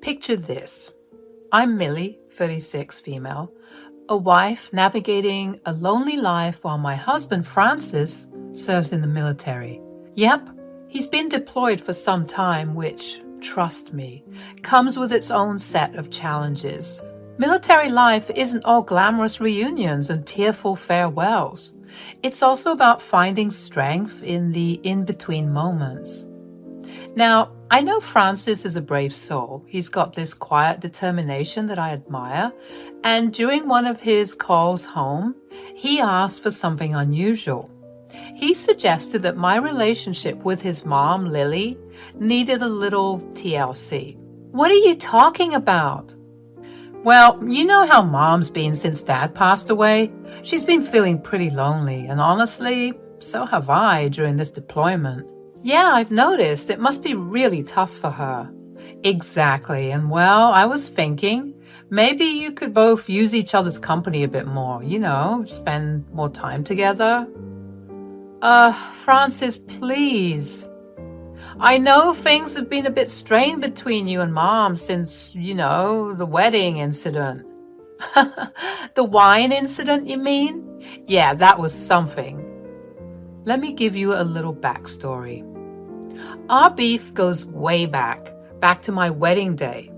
Picture this. I'm Millie, 36, female, a wife navigating a lonely life while my husband, Francis, serves in the military. Yep, he's been deployed for some time, which, trust me, comes with its own set of challenges. Military life isn't all glamorous reunions and tearful farewells. It's also about finding strength in the in-between moments. Now, I know Francis is a brave soul. He's got this quiet determination that I admire. And during one of his calls home, he asked for something unusual. He suggested that my relationship with his mom, Lily, needed a little TLC. What are you talking about? Well, you know how Mom's been since Dad passed away? She's been feeling pretty lonely, and honestly, so have I during this deployment. Yeah, I've noticed. It must be really tough for her. Exactly. And well, I was thinking, maybe you could both use each other's company a bit more, spend more time together. Francis, please. I know things have been a bit strained between you and Mom since, the wedding incident. The wine incident, you mean? Yeah, that was something. Let me give you a little backstory. Our beef goes way back to my wedding day.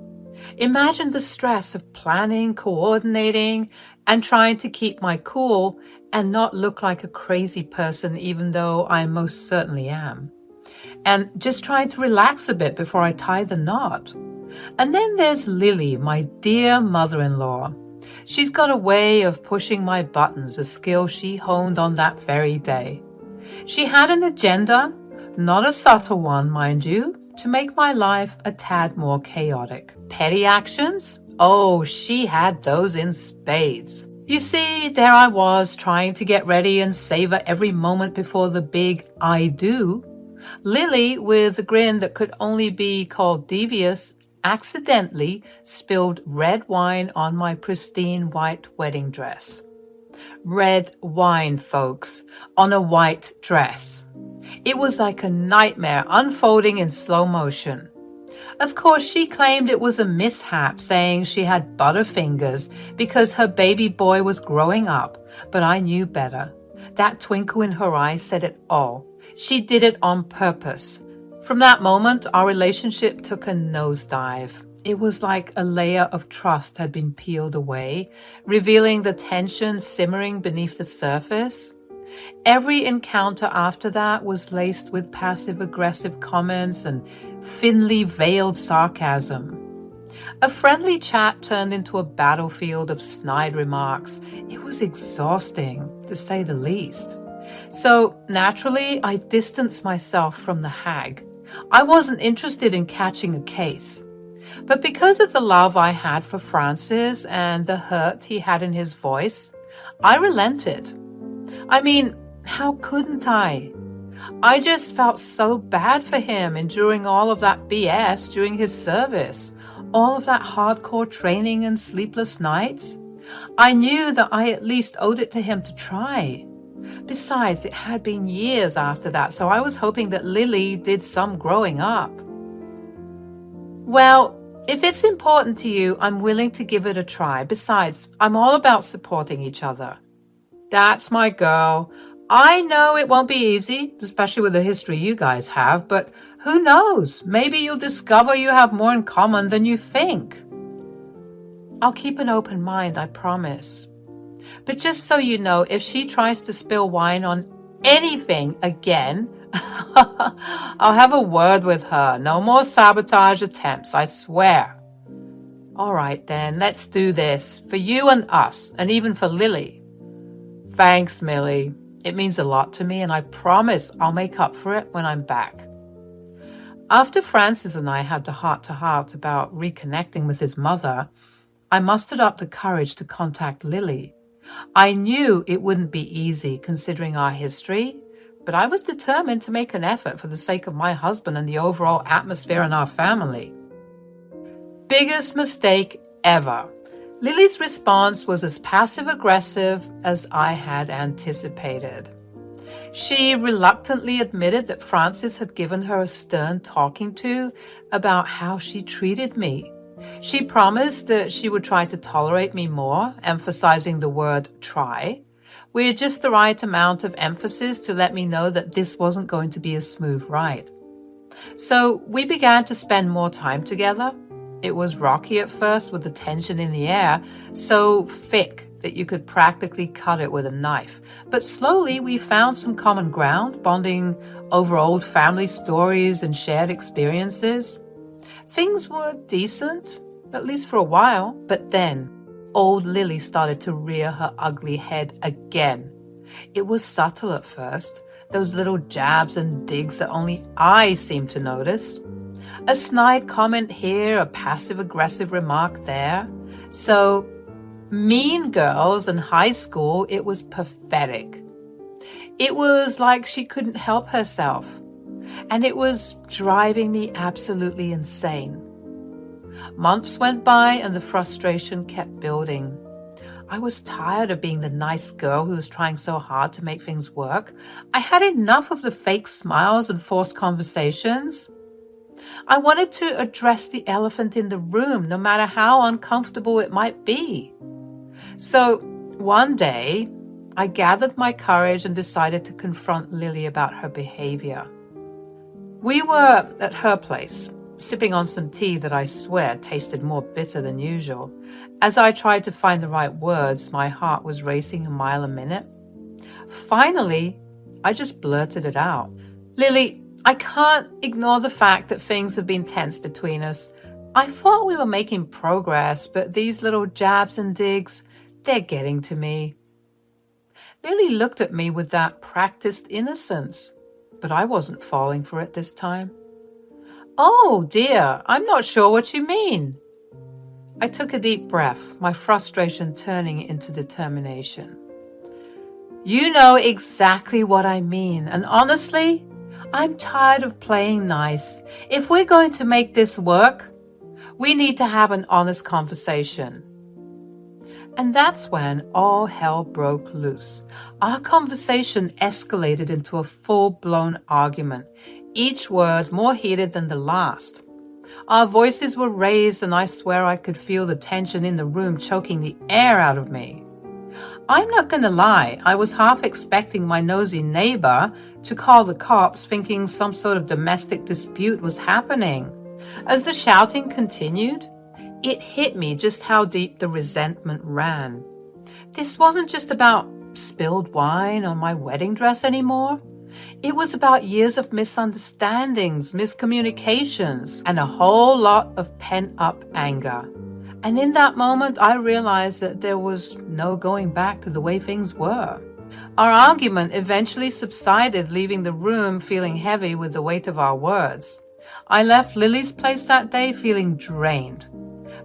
Imagine the stress of planning, coordinating, and trying to keep my cool and not look like a crazy person, even though I most certainly am. And just trying to relax a bit before I tie the knot. And then there's Lily, my dear mother-in-law. She's got a way of pushing my buttons, a skill she honed on that very day. She had an agenda, not a subtle one, mind you, to make my life a tad more chaotic. Petty actions? Oh, she had those in spades. You see, there I was trying to get ready and savor every moment before the big I do. Lily, with a grin that could only be called devious, accidentally spilled red wine on my pristine white wedding dress. Red wine, folks, on a white dress. It was like a nightmare unfolding in slow motion. Of course, she claimed it was a mishap, saying she had butterfingers because her baby boy was growing up, but I knew better. That twinkle in her eyes said it all. She did it on purpose. From that moment, our relationship took a nosedive. It was like a layer of trust had been peeled away, revealing the tension simmering beneath the surface. Every encounter after that was laced with passive-aggressive comments and thinly veiled sarcasm. A friendly chat turned into a battlefield of snide remarks. It was exhausting, to say the least. So, naturally, I distanced myself from the hag. I wasn't interested in catching a case. But because of the love I had for Francis and the hurt he had in his voice, I relented. I mean, how couldn't I? I just felt so bad for him enduring all of that BS during his service, all of that hardcore training and sleepless nights. I knew that I at least owed it to him to try. Besides, it had been years after that, so I was hoping that Lily did some growing up. Well, if it's important to you, I'm willing to give it a try. Besides, I'm all about supporting each other. That's my girl. I know it won't be easy, especially with the history you guys have, but who knows? Maybe you'll discover you have more in common than you think. I'll keep an open mind, I promise. But just so you know, if she tries to spill wine on anything again, I'll have a word with her. No more sabotage attempts, I swear. All right then, let's do this. For you and us, and even for Lily. Thanks, Millie. It means a lot to me, and I promise I'll make up for it when I'm back. After Francis and I had the heart-to-heart about reconnecting with his mother, I mustered up the courage to contact Lily. I knew it wouldn't be easy considering our history, but I was determined to make an effort for the sake of my husband and the overall atmosphere in our family. Biggest mistake ever. Lily's response was as passive-aggressive as I had anticipated. She reluctantly admitted that Francis had given her a stern talking to about how she treated me. She promised that she would try to tolerate me more, emphasizing the word try, with just the right amount of emphasis to let me know that this wasn't going to be a smooth ride. So we began to spend more time together. It was rocky at first with the tension in the air, so thick that you could practically cut it with a knife. But slowly we found some common ground, bonding over old family stories and shared experiences. Things were decent, at least for a while, but then old Lily started to rear her ugly head again. It was subtle at first, those little jabs and digs that only I seemed to notice. A snide comment here, a passive-aggressive remark there. So, Mean Girls in high school, it was pathetic. It was like she couldn't help herself, and it was driving me absolutely insane. Months went by and the frustration kept building. I was tired of being the nice girl who was trying so hard to make things work. I had enough of the fake smiles and forced conversations. I wanted to address the elephant in the room, no matter how uncomfortable it might be. So one day, I gathered my courage and decided to confront Lily about her behavior. We were at her place, sipping on some tea that I swear tasted more bitter than usual. As I tried to find the right words, my heart was racing a mile a minute. Finally, I just blurted it out. Lily, I can't ignore the fact that things have been tense between us. I thought we were making progress, but these little jabs and digs, they're getting to me. Lily looked at me with that practiced innocence, but I wasn't falling for it this time. Oh dear, I'm not sure what you mean. I took a deep breath, my frustration turning into determination. You know exactly what I mean, and honestly, I'm tired of playing nice. If we're going to make this work, we need to have an honest conversation. And that's when all hell broke loose. Our conversation escalated into a full-blown argument, each word more heated than the last. Our voices were raised, and I swear I could feel the tension in the room choking the air out of me. I'm not going to lie, I was half expecting my nosy neighbor to call the cops, thinking some sort of domestic dispute was happening. As the shouting continued, it hit me just how deep the resentment ran. This wasn't just about spilled wine on my wedding dress anymore. It was about years of misunderstandings, miscommunications, and a whole lot of pent-up anger. And in that moment, I realized that there was no going back to the way things were. Our argument eventually subsided, leaving the room feeling heavy with the weight of our words. I left Lily's place that day feeling drained,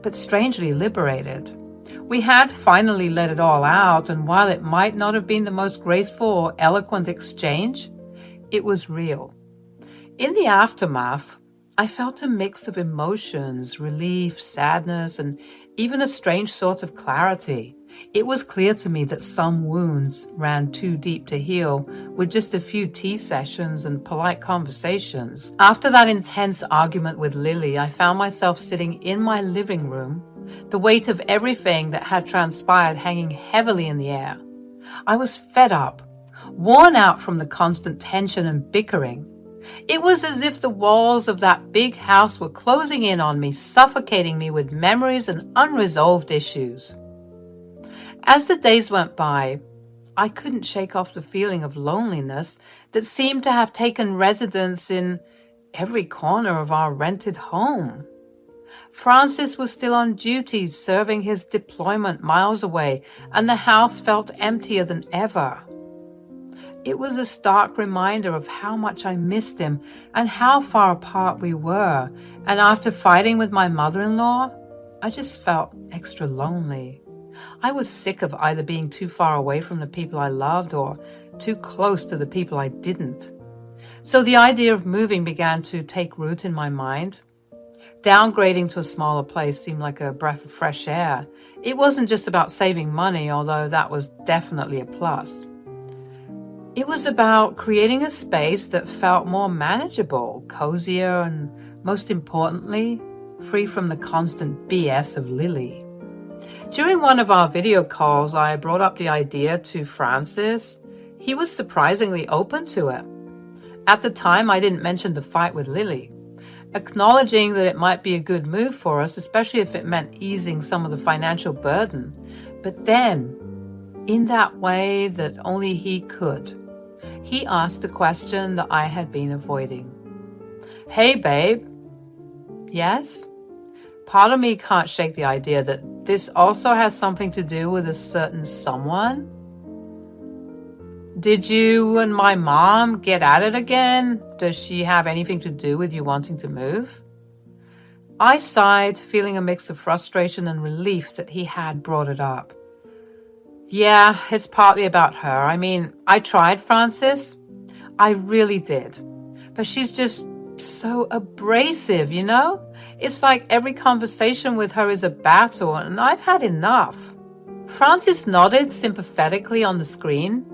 but strangely liberated. We had finally let it all out, and while it might not have been the most graceful or eloquent exchange, it was real. In the aftermath, I felt a mix of emotions, relief, sadness, and even a strange sort of clarity. It was clear to me that some wounds ran too deep to heal with just a few tea sessions and polite conversations. After that intense argument with Lily, I found myself sitting in my living room, the weight of everything that had transpired hanging heavily in the air. I was fed up, worn out from the constant tension and bickering. It was as if the walls of that big house were closing in on me, suffocating me with memories and unresolved issues. As the days went by, I couldn't shake off the feeling of loneliness that seemed to have taken residence in every corner of our rented home. Francis was still on duty, serving his deployment miles away, and the house felt emptier than ever. It was a stark reminder of how much I missed him and how far apart we were, and after fighting with my mother-in-law, I just felt extra lonely. I was sick of either being too far away from the people I loved or too close to the people I didn't. So the idea of moving began to take root in my mind. Downgrading to a smaller place seemed like a breath of fresh air. It wasn't just about saving money, although that was definitely a plus. It was about creating a space that felt more manageable, cozier, and most importantly, free from the constant BS of Lily. During one of our video calls, I brought up the idea to Francis. He was surprisingly open to it. At the time, I didn't mention the fight with Lily, acknowledging that it might be a good move for us, especially if it meant easing some of the financial burden. But then, in that way that only he could, he asked the question that I had been avoiding. Hey, babe. Yes? Part of me can't shake the idea that this also has something to do with a certain someone. Did you and my mom get at it again? Does she have anything to do with you wanting to move? I sighed, feeling a mix of frustration and relief that he had brought it up. Yeah, it's partly about her. I mean, I tried, Francis. I really did. But she's just so abrasive, you know? It's like every conversation with her is a battle, and I've had enough. Francis nodded sympathetically on the screen.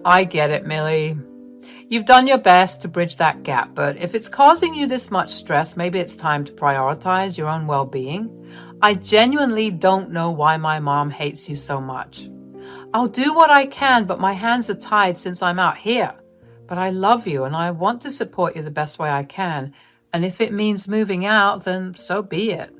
I get it, Millie. You've done your best to bridge that gap, but if it's causing you this much stress, maybe it's time to prioritize your own well-being. I genuinely don't know why my mom hates you so much. I'll do what I can, but my hands are tied since I'm out here. But I love you, and I want to support you the best way I can. And if it means moving out, then so be it.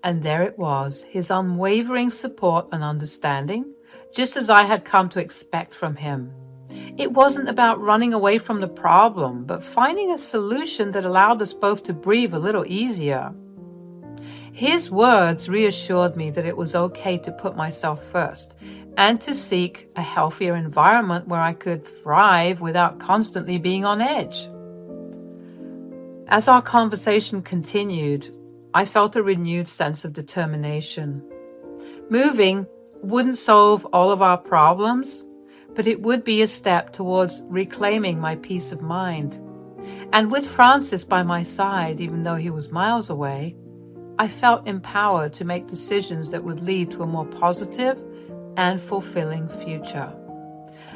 And there it was, his unwavering support and understanding, just as I had come to expect from him. It wasn't about running away from the problem, but finding a solution that allowed us both to breathe a little easier. His words reassured me that it was okay to put myself first and to seek a healthier environment where I could thrive without constantly being on edge. As our conversation continued, I felt a renewed sense of determination. Moving wouldn't solve all of our problems, but it would be a step towards reclaiming my peace of mind. And with Francis by my side, even though he was miles away, I felt empowered to make decisions that would lead to a more positive and fulfilling future.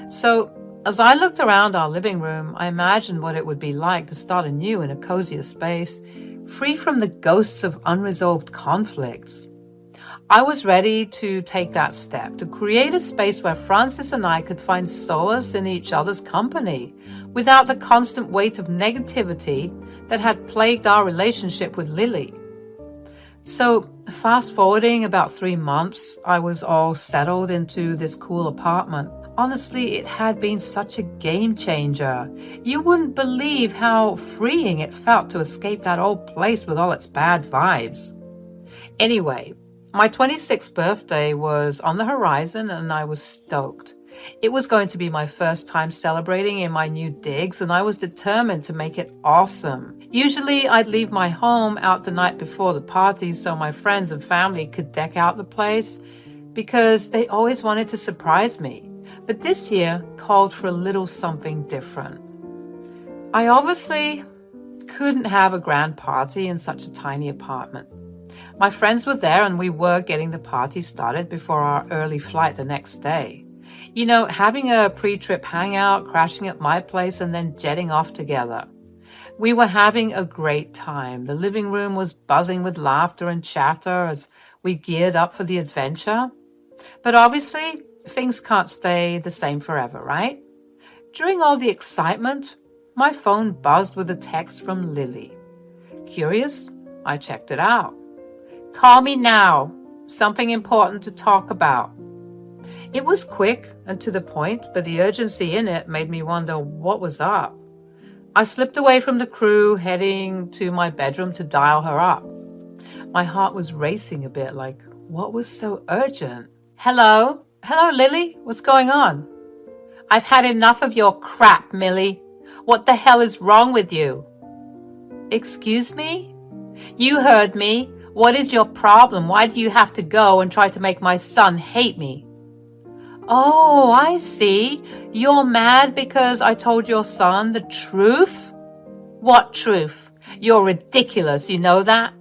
So, as I looked around our living room, I imagined what it would be like to start anew in a cozier space, free from the ghosts of unresolved conflicts. I was ready to take that step, to create a space where Francis and I could find solace in each other's company, without the constant weight of negativity that had plagued our relationship with Lily. So, fast forwarding about 3 months, I was all settled into this cool apartment. Honestly, it had been such a game changer. You wouldn't believe how freeing it felt to escape that old place with all its bad vibes. Anyway, my 26th birthday was on the horizon and I was stoked. It was going to be my first time celebrating in my new digs, and I was determined to make it awesome. Usually, I'd leave my home out the night before the party so my friends and family could deck out the place, because they always wanted to surprise me. But this year called for a little something different. I obviously couldn't have a grand party in such a tiny apartment. My friends were there and we were getting the party started before our early flight the next day. You know, having a pre-trip hangout, crashing at my place, and then jetting off together. We were having a great time. The living room was buzzing with laughter and chatter as we geared up for the adventure. But obviously, things can't stay the same forever, right? During all the excitement, my phone buzzed with a text from Lily. Curious, I checked it out. Call me now. Something important to talk about. It was quick and to the point, but the urgency in it made me wonder what was up. I slipped away from the crew, heading to my bedroom to dial her up. My heart was racing a bit, like, what was so urgent? Hello? Hello, Lily? What's going on? I've had enough of your crap, Millie. What the hell is wrong with you? Excuse me? You heard me. What is your problem? Why do you have to go and try to make my son hate me? Oh, I see. You're mad because I told your son the truth? What truth? You're ridiculous, you know that?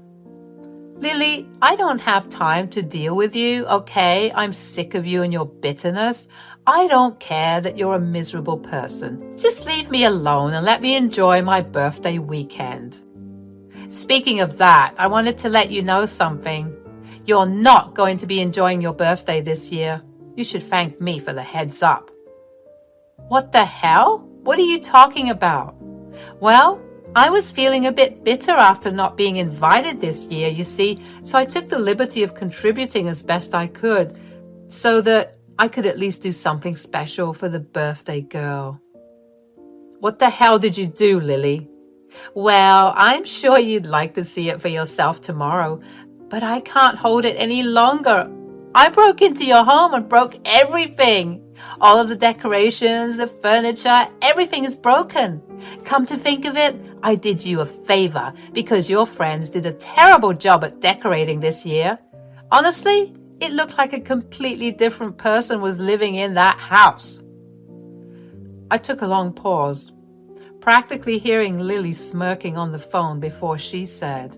Lily, I don't have time to deal with you, okay? I'm sick of you and your bitterness. I don't care that you're a miserable person. Just leave me alone and let me enjoy my birthday weekend. Speaking of that, I wanted to let you know something. You're not going to be enjoying your birthday this year. You should thank me for the heads up. What the hell? What are you talking about? Well, I was feeling a bit bitter after not being invited this year, you see, so I took the liberty of contributing as best I could so that I could at least do something special for the birthday girl. What the hell did you do, Lily? Well, I'm sure you'd like to see it for yourself tomorrow, but I can't hold it any longer. I broke into your home and broke everything. All of the decorations, the furniture, everything is broken. Come to think of it, I did you a favor because your friends did a terrible job at decorating this year. Honestly, it looked like a completely different person was living in that house. I took a long pause, practically hearing Lily smirking on the phone before she said,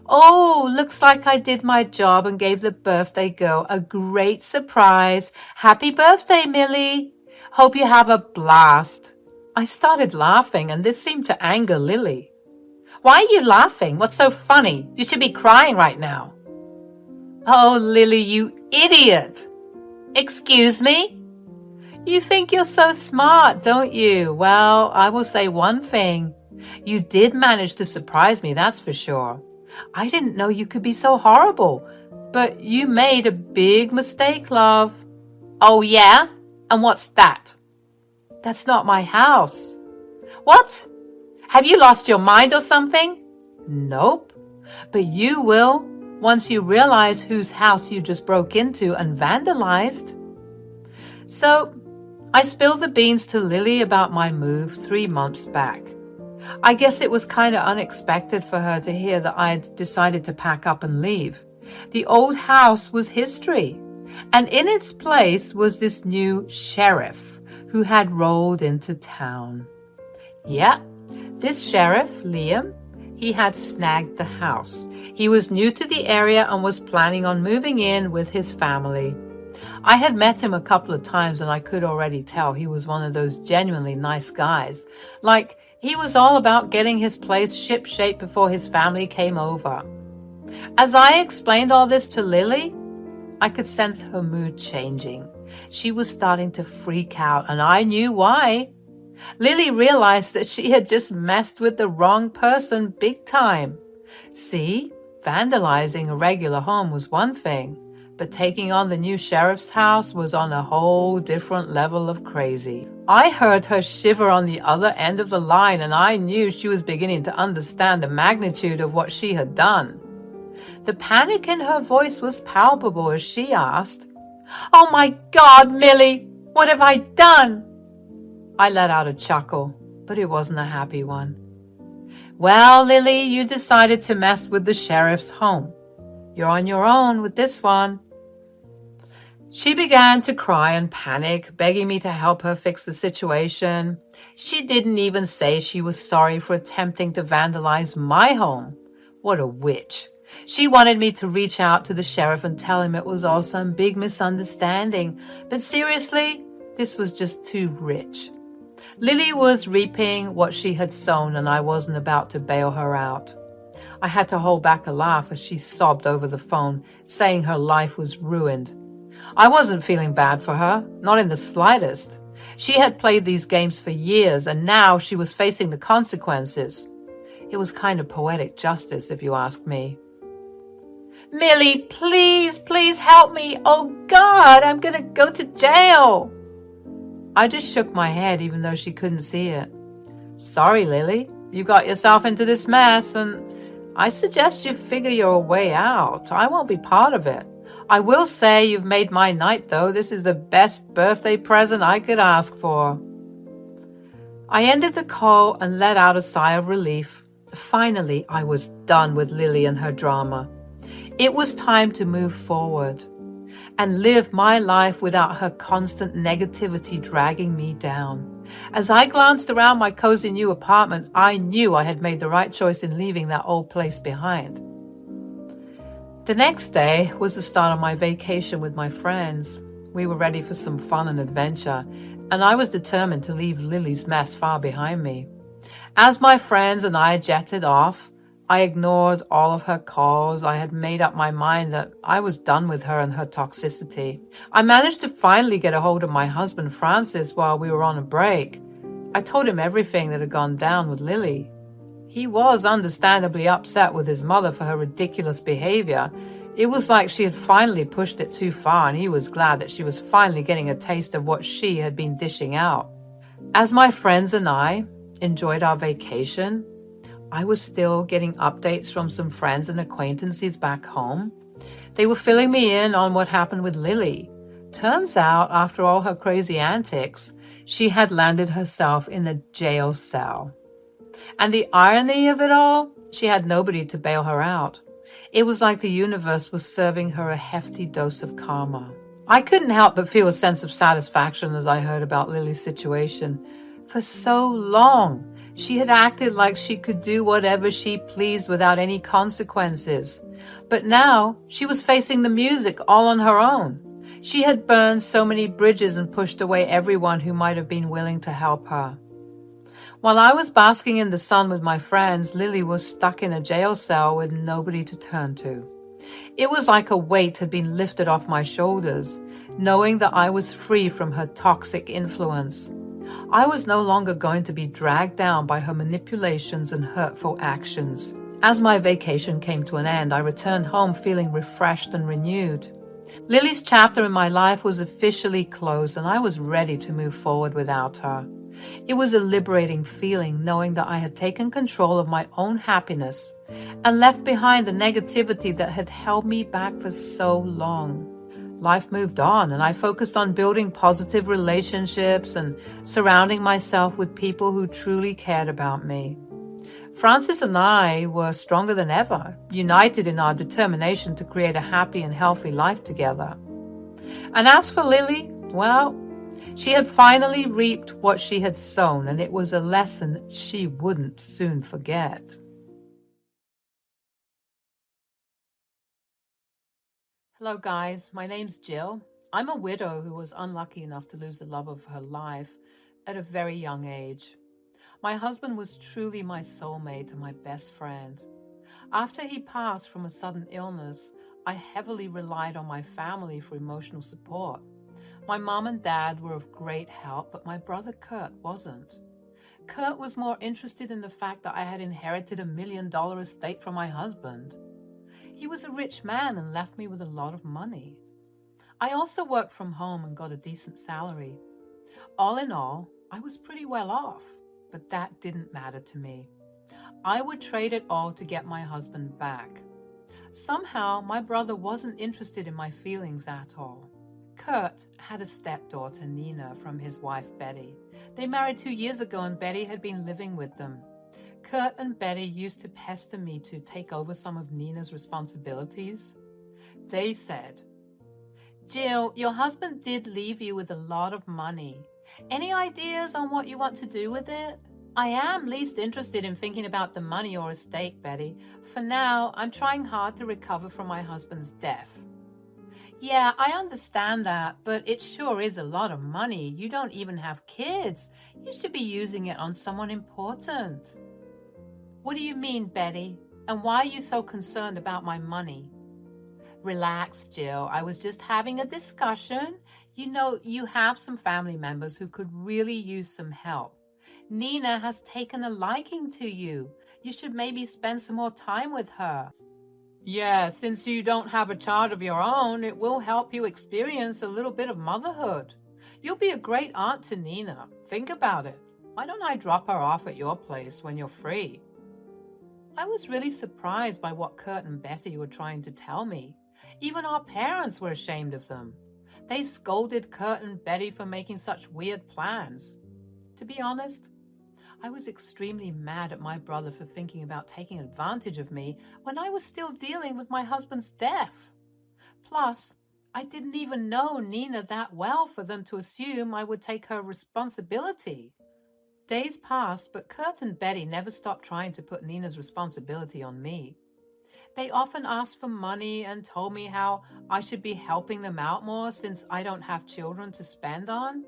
"Oh, looks like I did my job and gave the birthday girl a great surprise. Happy birthday, Millie. Hope you have a blast." I started laughing, and this seemed to anger Lily. "Why are you laughing? What's so funny? You should be crying right now." "Oh, Lily, you idiot." "Excuse me?" "You think you're so smart, don't you? Well, I will say one thing. You did manage to surprise me, that's for sure. I didn't know you could be so horrible, but you made a big mistake, love." "Oh, yeah? And what's that?" "That's not my house." "What? Have you lost your mind or something?" "Nope. But you will once you realize whose house you just broke into and vandalized." So I spilled the beans to Lily about my move 3 months back. I guess it was kind of unexpected for her to hear that I had decided to pack up and leave. The old house was history, and in its place was this new sheriff who had rolled into town. Yeah, this sheriff, Liam, he had snagged the house. He was new to the area and was planning on moving in with his family. I had met him a couple of times and I could already tell he was one of those genuinely nice guys. Like, he was all about getting his place ship-shape before his family came over. As I explained all this to Lily, I could sense her mood changing. She was starting to freak out, and I knew why. Lily realized that she had just messed with the wrong person big time. See, vandalizing a regular home was one thing, but taking on the new sheriff's house was on a whole different level of crazy. I heard her shiver on the other end of the line, and I knew she was beginning to understand the magnitude of what she had done. The panic in her voice was palpable as she asked, "Oh my God, Millie, what have I done?" I let out a chuckle, but it wasn't a happy one. "Well, Lily, you decided to mess with the sheriff's home. You're on your own with this one." She began to cry and panic, begging me to help her fix the situation. She didn't even say she was sorry for attempting to vandalize my home. What a witch. She wanted me to reach out to the sheriff and tell him it was all some big misunderstanding. But seriously, this was just too rich. Lily was reaping what she had sown, and I wasn't about to bail her out. I had to hold back a laugh as she sobbed over the phone, saying her life was ruined. I wasn't feeling bad for her, not in the slightest. She had played these games for years, and now she was facing the consequences. It was kind of poetic justice, if you ask me. "Millie, please, please help me. Oh God, I'm gonna go to jail." I just shook my head even though she couldn't see it. "Sorry, Lily, you got yourself into this mess, and I suggest you figure your way out. I won't be part of it. I will say you've made my night, though. This is the best birthday present I could ask for." I ended the call and let out a sigh of relief. Finally, I was done with Lily and her drama. It was time to move forward and live my life without her constant negativity dragging me down. As I glanced around my cozy new apartment, I knew I had made the right choice in leaving that old place behind. The next day was the start of my vacation with my friends. We were ready for some fun and adventure, and I was determined to leave Lily's mess far behind me. As my friends and I jetted off, I ignored all of her calls. I had made up my mind that I was done with her and her toxicity. I managed to finally get a hold of my husband, Francis, while we were on a break. I told him everything that had gone down with Lily. He was understandably upset with his mother for her ridiculous behavior. It was like she had finally pushed it too far, and he was glad that she was finally getting a taste of what she had been dishing out. As my friends and I enjoyed our vacation, I was still getting updates from some friends and acquaintances back home. They were filling me in on what happened with Lily. Turns out, after all her crazy antics, she had landed herself in a jail cell. And the irony of it all, she had nobody to bail her out. It was like the universe was serving her a hefty dose of karma. I couldn't help but feel a sense of satisfaction as I heard about Lily's situation. For so long, she had acted like she could do whatever she pleased without any consequences. But now, she was facing the music all on her own. She had burned so many bridges and pushed away everyone who might have been willing to help her. While I was basking in the sun with my friends, Lily was stuck in a jail cell with nobody to turn to. It was like a weight had been lifted off my shoulders, knowing that I was free from her toxic influence. I was no longer going to be dragged down by her manipulations and hurtful actions. As my vacation came to an end, I returned home feeling refreshed and renewed. Lily's chapter in my life was officially closed, and I was ready to move forward without her. It was a liberating feeling knowing that I had taken control of my own happiness and left behind the negativity that had held me back for so long. Life moved on, and I focused on building positive relationships and surrounding myself with people who truly cared about me. Francis and I were stronger than ever, united in our determination to create a happy and healthy life together. And as for Lily, well, she had finally reaped what she had sown, and it was a lesson she wouldn't soon forget. Hello guys, my name's Jill. I'm a widow who was unlucky enough to lose the love of her life at a very young age. My husband was truly my soulmate and my best friend. After he passed from a sudden illness, I heavily relied on my family for emotional support. My mom and dad were of great help, but my brother Kurt wasn't. Kurt was more interested in the fact that I had inherited $1 million estate from my husband. He was a rich man and left me with a lot of money. I also worked from home and got a decent salary. All in all, I was pretty well off, but that didn't matter to me. I would trade it all to get my husband back. Somehow, my brother wasn't interested in my feelings at all. Kurt had a stepdaughter, Nina, from his wife, Betty. They married 2 years ago, and Betty had been living with them. Kurt and Betty used to pester me to take over some of Nina's responsibilities. They said, "Jill, your husband did leave you with a lot of money. Any ideas on what you want to do with it?" "I am least interested in thinking about the money or estate, Betty. For now, I'm trying hard to recover from my husband's death." "Yeah, I understand that, but it sure is a lot of money. You don't even have kids. You should be using it on someone important." "What do you mean, Betty? And why are you so concerned about my money?" "Relax, Jill. I was just having a discussion. You know, you have some family members who could really use some help. Nina has taken a liking to you. You should maybe spend some more time with her." "Yeah, since you don't have a child of your own, it will help you experience a little bit of motherhood. You'll be a great aunt to Nina. Think about it. Why don't I drop her off at your place when you're free?" I was really surprised by what Kurt and Betty were trying to tell me. Even our parents were ashamed of them. They scolded Kurt and Betty for making such weird plans. To be honest, I was extremely mad at my brother for thinking about taking advantage of me when I was still dealing with my husband's death. Plus, I didn't even know Nina that well for them to assume I would take her responsibility. Days passed, but Kurt and Betty never stopped trying to put Nina's responsibility on me. They often asked for money and told me how I should be helping them out more since I don't have children to spend on.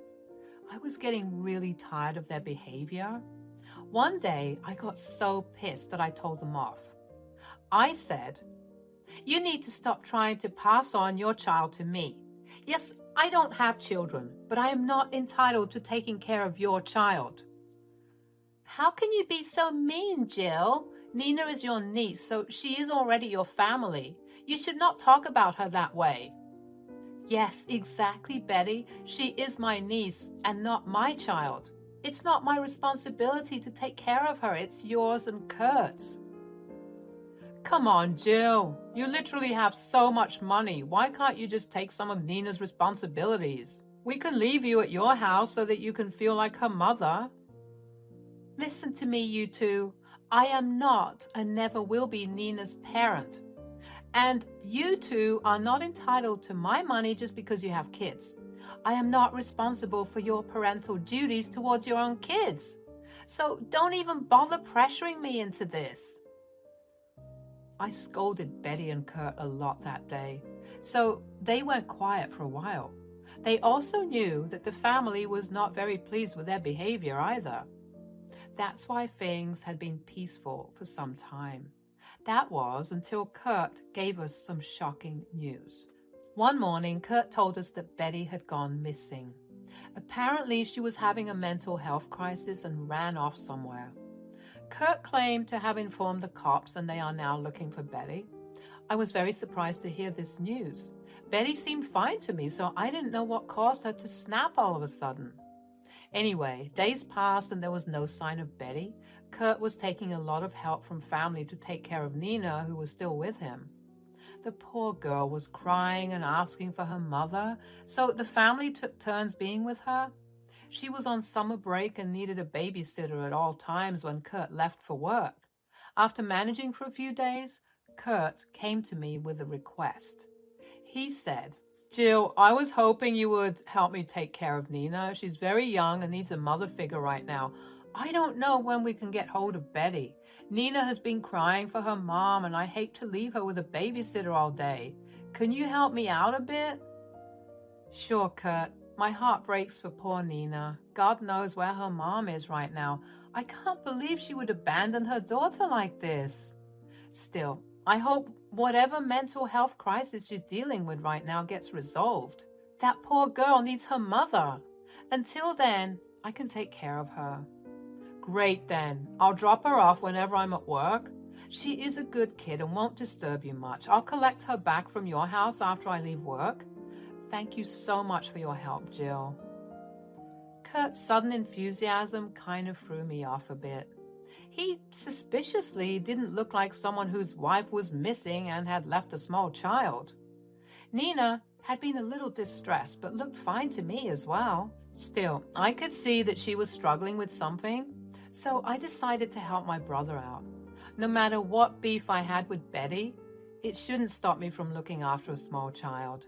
I was getting really tired of their behavior. One day, I got so pissed that I told them off. I said, "You need to stop trying to pass on your child to me. Yes, I don't have children, but I am not entitled to taking care of your child." "How can you be so mean, Jill? Nina is your niece, so she is already your family. You should not talk about her that way." "Yes, exactly, Betty. She is my niece and not my child. It's not my responsibility to take care of her. It's yours and Kurt's." "Come on, Jill. You literally have so much money. Why can't you just take some of Nina's responsibilities? We can leave you at your house so that you can feel like her mother." "Listen to me, you two. I am not and never will be Nina's parent. And you two are not entitled to my money just because you have kids. I am not responsible for your parental duties towards your own kids. So don't even bother pressuring me into this." I scolded Betty and Kurt a lot that day, so they went quiet for a while. They also knew that the family was not very pleased with their behavior either. That's why things had been peaceful for some time. That was until Kurt gave us some shocking news. One morning, Kurt told us that Betty had gone missing. Apparently, she was having a mental health crisis and ran off somewhere. Kurt claimed to have informed the cops and they are now looking for Betty. I was very surprised to hear this news. Betty seemed fine to me, so I didn't know what caused her to snap all of a sudden. Anyway, days passed and there was no sign of Betty. Kurt was taking a lot of help from family to take care of Nina, who was still with him. The poor girl was crying and asking for her mother, so the family took turns being with her. She was on summer break and needed a babysitter at all times when Kurt left for work. After managing for a few days, Kurt came to me with a request. He said, "Jill, I was hoping you would help me take care of Nina. She's very young and needs a mother figure right now. I don't know when we can get hold of Betty. Nina has been crying for her mom and I hate to leave her with a babysitter all day. Can you help me out a bit?" "Sure, Kurt. My heart breaks for poor Nina. God knows where her mom is right now. I can't believe she would abandon her daughter like this. Still, I hope whatever mental health crisis she's dealing with right now gets resolved. That poor girl needs her mother. Until then, I can take care of her." "Great then. I'll drop her off whenever I'm at work. She is a good kid and won't disturb you much. I'll collect her back from your house after I leave work. Thank you so much for your help, Jill." Kurt's sudden enthusiasm kind of threw me off a bit. He suspiciously didn't look like someone whose wife was missing and had left a small child. Nina had been a little distressed, but looked fine to me as well. Still, I could see that she was struggling with something, so I decided to help my brother out. No matter what beef I had with Betty, it shouldn't stop me from looking after a small child.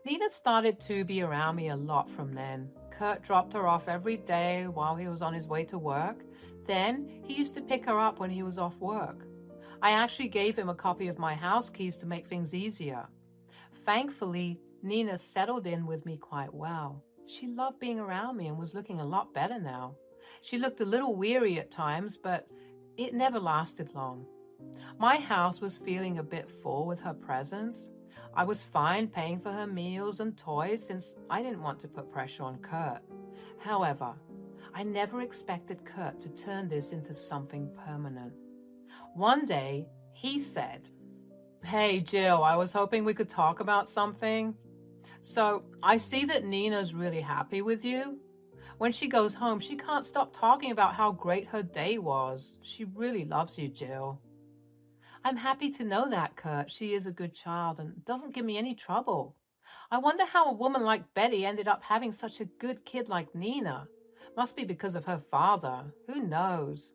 Nina started to be around me a lot from then. Kurt dropped her off every day while he was on his way to work. Then he used to pick her up when he was off work. I actually gave him a copy of my house keys to make things easier. Thankfully, Nina settled in with me quite well. She loved being around me and was looking a lot better now. She looked a little weary at times, but it never lasted long. My house was feeling a bit full with her presence. I was fine paying for her meals and toys since I didn't want to put pressure on Kurt. However, I never expected Kurt to turn this into something permanent. One day, he said, "Hey, Jill, I was hoping we could talk about something. So, I see that Nina's really happy with you. When she goes home, she can't stop talking about how great her day was. She really loves you, Jill." "I'm happy to know that, Kurt. She is a good child and doesn't give me any trouble. I wonder how a woman like Betty ended up having such a good kid like Nina. Must be because of her father. Who knows?"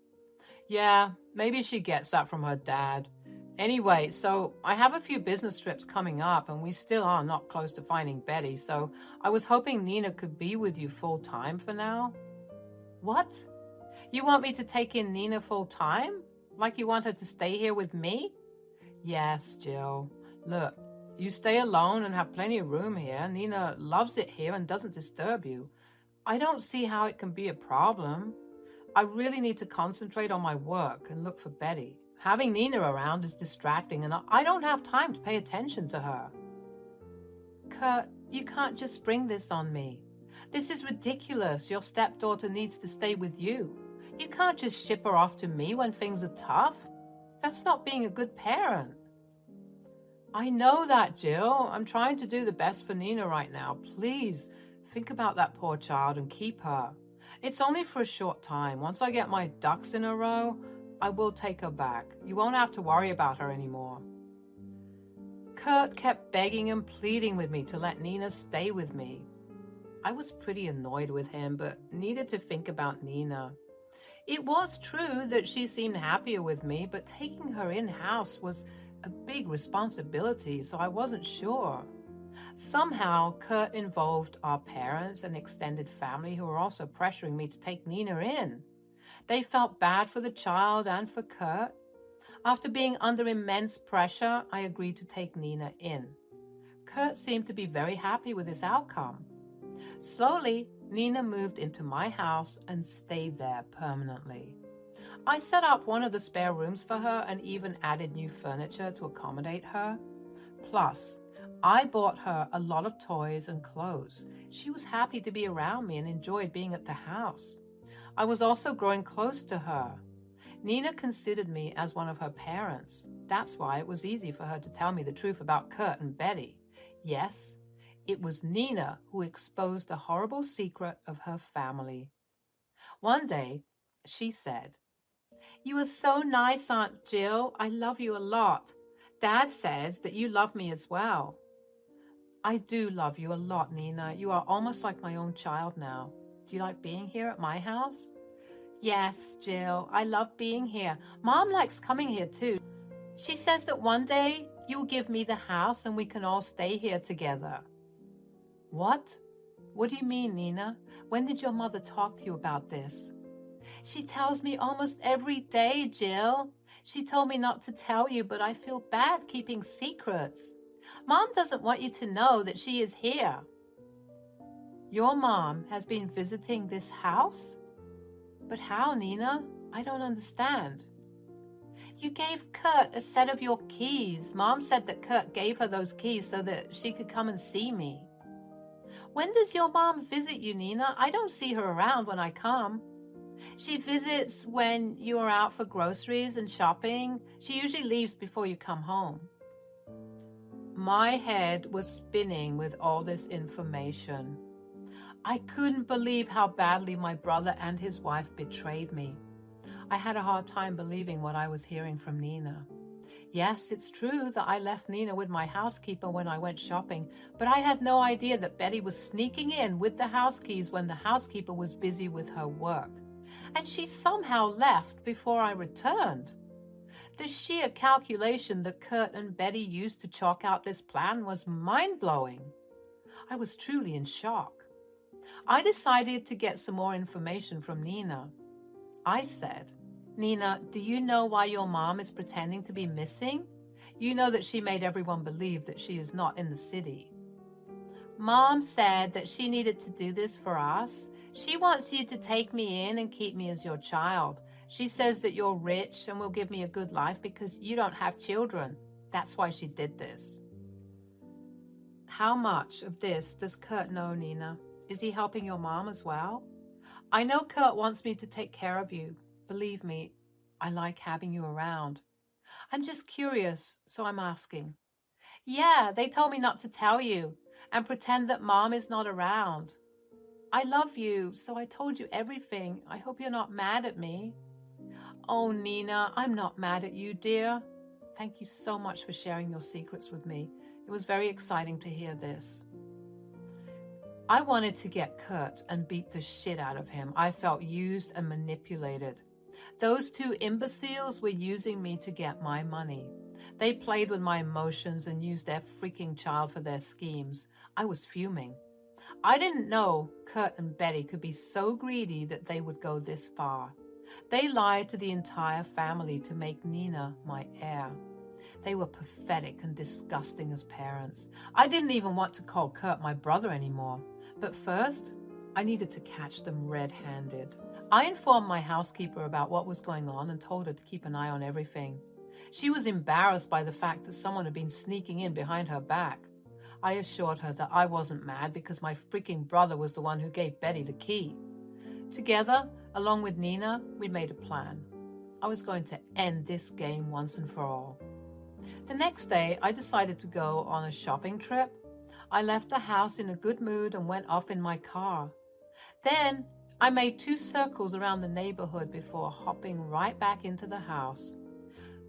"Yeah, maybe she gets that from her dad. Anyway, so I have a few business trips coming up and we still are not close to finding Betty, so I was hoping Nina could be with you full time for now." "What? You want me to take in Nina full time? Like you want her to stay here with me?" "Yes, Jill. Look, you stay alone and have plenty of room here. Nina loves it here and doesn't disturb you. I don't see how it can be a problem. I really need to concentrate on my work and look for Betty. Having Nina around is distracting, and I don't have time to pay attention to her. Kurt, you can't just spring this on me. This is ridiculous. Your stepdaughter needs to stay with you. You can't just ship her off to me when things are tough. That's not being a good parent. I know that, Jill. I'm trying to do the best for Nina right now. Please, think about that poor child and keep her. It's only for a short time. Once I get my ducks in a row, I will take her back. You won't have to worry about her anymore. Kurt kept begging and pleading with me to let Nina stay with me. I was pretty annoyed with him, but needed to think about Nina. It was true that she seemed happier with me, but taking her in-house was a big responsibility, so I wasn't sure. Somehow, Kurt involved our parents and extended family who were also pressuring me to take Nina in. They felt bad for the child and for Kurt. After being under immense pressure, I agreed to take Nina in. Kurt seemed to be very happy with this outcome. Slowly, Nina moved into my house and stayed there permanently. I set up one of the spare rooms for her and even added new furniture to accommodate her. Plus, I bought her a lot of toys and clothes. She was happy to be around me and enjoyed being at the house. I was also growing close to her. Nina considered me as one of her parents. That's why it was easy for her to tell me the truth about Kurt and Betty. Yes, it was Nina who exposed the horrible secret of her family. One day, she said, "You are so nice, Aunt Jill. I love you a lot. Dad says that you love me as well." I do love you a lot, Nina. You are almost like my own child now. Do you like being here at my house? Yes, Jill, I love being here. Mom likes coming here too. She says that one day you'll give me the house and we can all stay here together. What? What do you mean, Nina? When did your mother talk to you about this? She tells me almost every day, Jill. She told me not to tell you, but I feel bad keeping secrets. Mom doesn't want you to know that she is here. Your mom has been visiting this house? But how, Nina? I don't understand. You gave Kurt a set of your keys. Mom said that Kurt gave her those keys so that she could come and see me. When does your mom visit you, Nina? I don't see her around when I come. She visits when you are out for groceries and shopping. She usually leaves before you come home. My head was spinning with all this information. I couldn't believe how badly my brother and his wife betrayed me. I had a hard time believing what I was hearing from Nina. Yes, it's true that I left Nina with my housekeeper when I went shopping, but I had no idea that Betty was sneaking in with the house keys when the housekeeper was busy with her work. And she somehow left before I returned. The sheer calculation that Kurt and Betty used to chalk out this plan was mind-blowing. I was truly in shock. I decided to get some more information from Nina. I said, "Nina, do you know why your mom is pretending to be missing? You know that she made everyone believe that she is not in the city." Mom said that she needed to do this for us. She wants you to take me in and keep me as your child. She says that you're rich and will give me a good life because you don't have children. That's why she did this. How much of this does Kurt know, Nina? Is he helping your mom as well? I know Kurt wants me to take care of you. Believe me, I like having you around. I'm just curious, so I'm asking. Yeah, they told me not to tell you and pretend that Mom is not around. I love you, so I told you everything. I hope you're not mad at me. Oh, Nina, I'm not mad at you, dear. Thank you so much for sharing your secrets with me. It was very exciting to hear this. I wanted to get Kurt and beat the shit out of him. I felt used and manipulated. Those two imbeciles were using me to get my money. They played with my emotions and used their freaking child for their schemes. I was fuming. I didn't know Kurt and Betty could be so greedy that they would go this far. They lied to the entire family to make Nina my heir. They were pathetic and disgusting as parents. I didn't even want to call Kurt my brother anymore. But first, I needed to catch them red-handed. I informed my housekeeper about what was going on and told her to keep an eye on everything. She was embarrassed by the fact that someone had been sneaking in behind her back. I assured her that I wasn't mad because my freaking brother was the one who gave Betty the key. Together, along with Nina, we made a plan. I was going to end this game once and for all. The next day, I decided to go on a shopping trip. I left the house in a good mood and went off in my car. Then, I made 2 circles around the neighborhood before hopping right back into the house.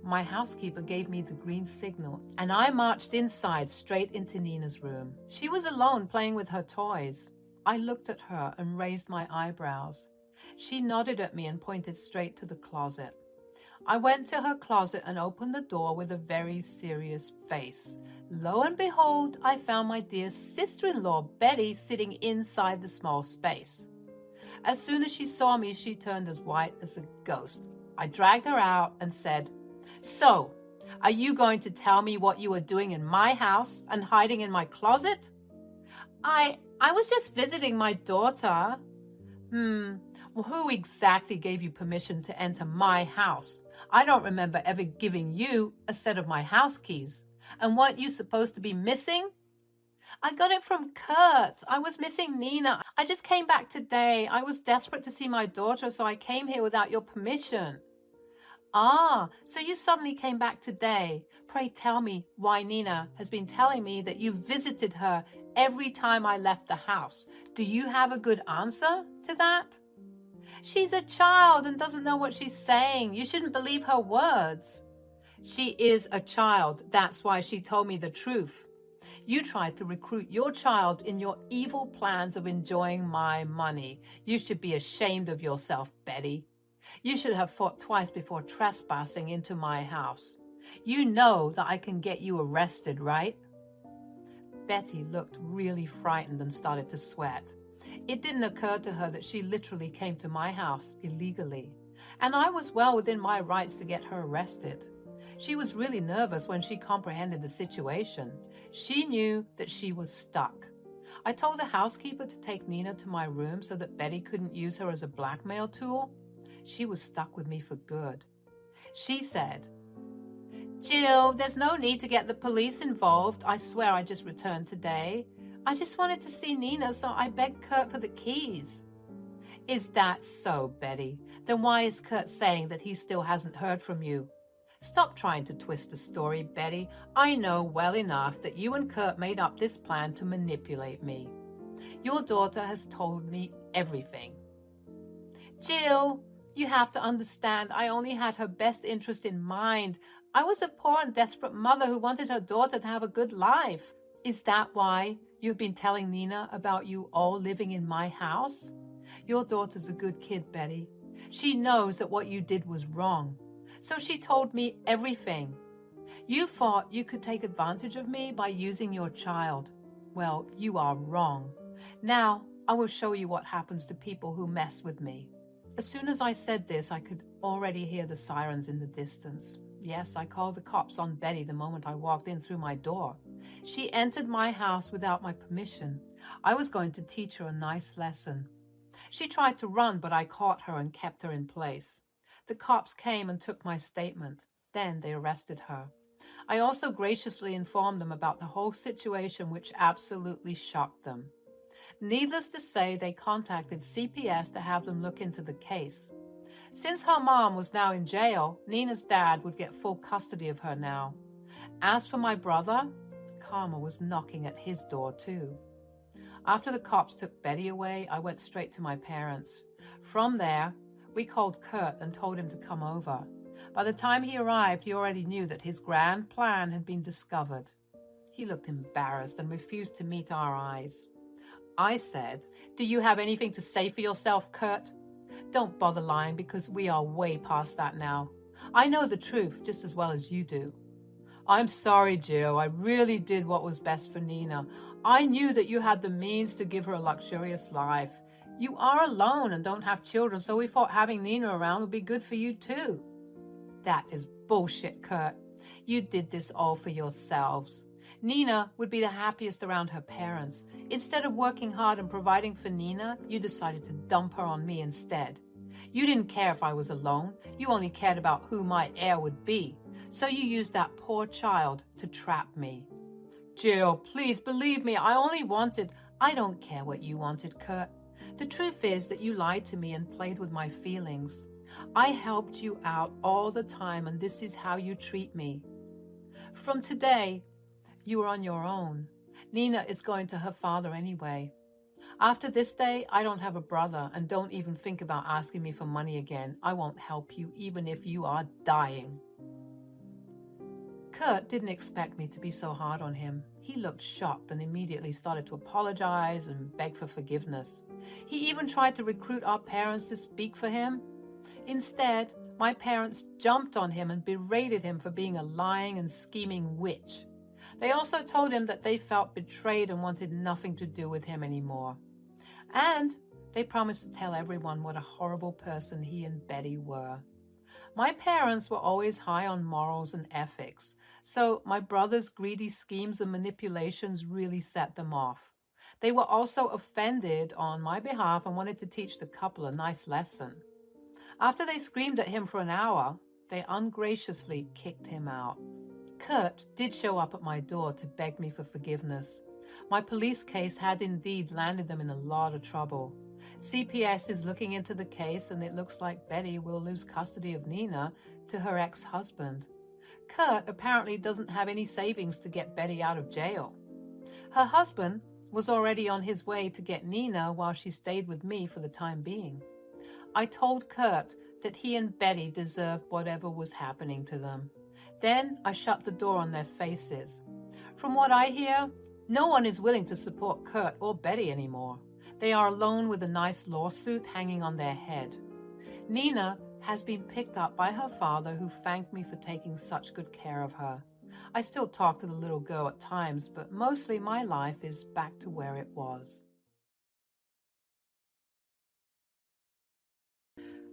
My housekeeper gave me the green signal, and I marched inside straight into Nina's room. She was alone playing with her toys. I looked at her and raised my eyebrows. She nodded at me and pointed straight to the closet. I went to her closet and opened the door with a very serious face. Lo and behold, I found my dear sister-in-law, Betty, sitting inside the small space. As soon as she saw me, she turned as white as a ghost. I dragged her out and said, "So, are you going to tell me what you were doing in my house and hiding in my closet?" I was just visiting my daughter." Well, who exactly gave you permission to enter my house? I don't remember ever giving you a set of my house keys. And weren't you supposed to be missing? I got it from Kurt. I was missing Nina. I just came back today. I was desperate to see my daughter, so I came here without your permission. Ah, so you suddenly came back today. Pray tell me why Nina has been telling me that you visited her every time I left the house. Do you have a good answer to that? She's a child and doesn't know what she's saying. You shouldn't believe her words. She is a child. That's why she told me the truth. You tried to recruit your child in your evil plans of enjoying my money. You should be ashamed of yourself, Betty. You should have thought twice before trespassing into my house. You know that I can get you arrested, right? Betty looked really frightened and started to sweat. It didn't occur to her that she literally came to my house illegally, and I was well within my rights to get her arrested. She was really nervous when she comprehended the situation. She knew that she was stuck. I told the housekeeper to take Nina to my room so that Betty couldn't use her as a blackmail tool. She was stuck with me for good. She said, "Jill, there's no need to get the police involved. I swear I just returned today. I just wanted to see Nina, so I begged Kurt for the keys." Is that so, Betty? Then why is Kurt saying that he still hasn't heard from you? Stop trying to twist the story, Betty. I know well enough that you and Kurt made up this plan to manipulate me. Your daughter has told me everything. Jill, you have to understand, I only had her best interest in mind. I was a poor and desperate mother who wanted her daughter to have a good life. Is that why you've been telling Nina about you all living in my house? Your daughter's a good kid, Betty. She knows that what you did was wrong. So she told me everything. You thought you could take advantage of me by using your child. Well, you are wrong. Now, I will show you what happens to people who mess with me. As soon as I said this, I could already hear the sirens in the distance. Yes, I called the cops on Betty the moment I walked in through my door. She entered my house without my permission. I was going to teach her a nice lesson. She tried to run, but I caught her and kept her in place. The cops came and took my statement. Then they arrested her. I also graciously informed them about the whole situation, which absolutely shocked them. Needless to say, they contacted CPS to have them look into the case. Since her mom was now in jail, Nina's dad would get full custody of her now. As for my brother, karma was knocking at his door too. After the cops took Betty away, I went straight to my parents. From there, we called Kurt and told him to come over. By the time he arrived, he already knew that his grand plan had been discovered. He looked embarrassed and refused to meet our eyes. I said, "Do you have anything to say for yourself, Kurt? Don't bother lying because we are way past that now. I know the truth just as well as you do." "I'm sorry, Jill. I really did what was best for Nina. I knew that you had the means to give her a luxurious life. You are alone and don't have children, so we thought having Nina around would be good for you too." "That is bullshit, Kurt. You did this all for yourselves. Nina would be the happiest around her parents. Instead of working hard and providing for Nina, you decided to dump her on me instead. You didn't care if I was alone. You only cared about who my heir would be. So you used that poor child to trap me. Jill, please believe me, I don't care what you wanted, Kurt. The truth is that you lied to me and played with my feelings. I helped you out all the time, and this is how you treat me. From today, you are on your own. Nina is going to her father anyway. After this day, I don't have a brother, and don't even think about asking me for money again. I won't help you, even if you are dying. Kurt didn't expect me to be so hard on him. He looked shocked and immediately started to apologize and beg for forgiveness. He even tried to recruit our parents to speak for him. Instead, my parents jumped on him and berated him for being a lying and scheming witch. They also told him that they felt betrayed and wanted nothing to do with him anymore. And they promised to tell everyone what a horrible person he and Betty were. My parents were always high on morals and ethics, so my brother's greedy schemes and manipulations really set them off. They were also offended on my behalf and wanted to teach the couple a nice lesson. After they screamed at him for an hour, they ungraciously kicked him out. Kurt did show up at my door to beg me for forgiveness. My police case had indeed landed them in a lot of trouble. CPS is looking into the case, and it looks like Betty will lose custody of Nina to her ex-husband. Kurt apparently doesn't have any savings to get Betty out of jail. Her husband was already on his way to get Nina while she stayed with me for the time being. I told Kurt that he and Betty deserved whatever was happening to them. Then I shut the door on their faces. From what I hear, no one is willing to support Kurt or Betty anymore. They are alone with a nice lawsuit hanging on their head. Nina has been picked up by her father, who thanked me for taking such good care of her. I still talk to the little girl at times, but mostly my life is back to where it was.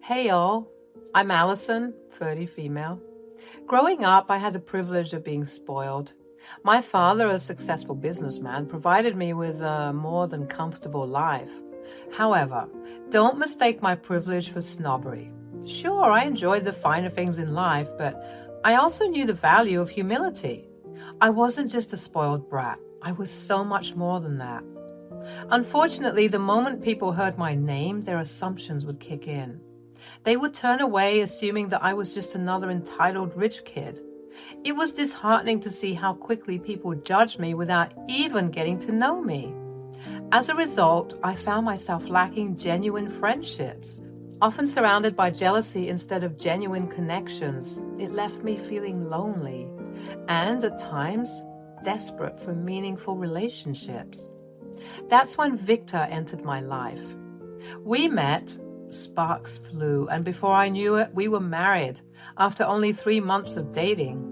Hey all, I'm Allison, 30 female. Growing up, I had the privilege of being spoiled. My father, a successful businessman, provided me with a more than comfortable life. However, don't mistake my privilege for snobbery. Sure, I enjoyed the finer things in life, but I also knew the value of humility. I wasn't just a spoiled brat. I was so much more than that. Unfortunately, the moment people heard my name, their assumptions would kick in. They would turn away, assuming that I was just another entitled rich kid. It was disheartening to see how quickly people judged me without even getting to know me. As a result, I found myself lacking genuine friendships, often surrounded by jealousy instead of genuine connections. It left me feeling lonely and, at times, desperate for meaningful relationships. That's when Victor entered my life. We met, sparks flew, and before I knew it, we were married after only 3 months of dating.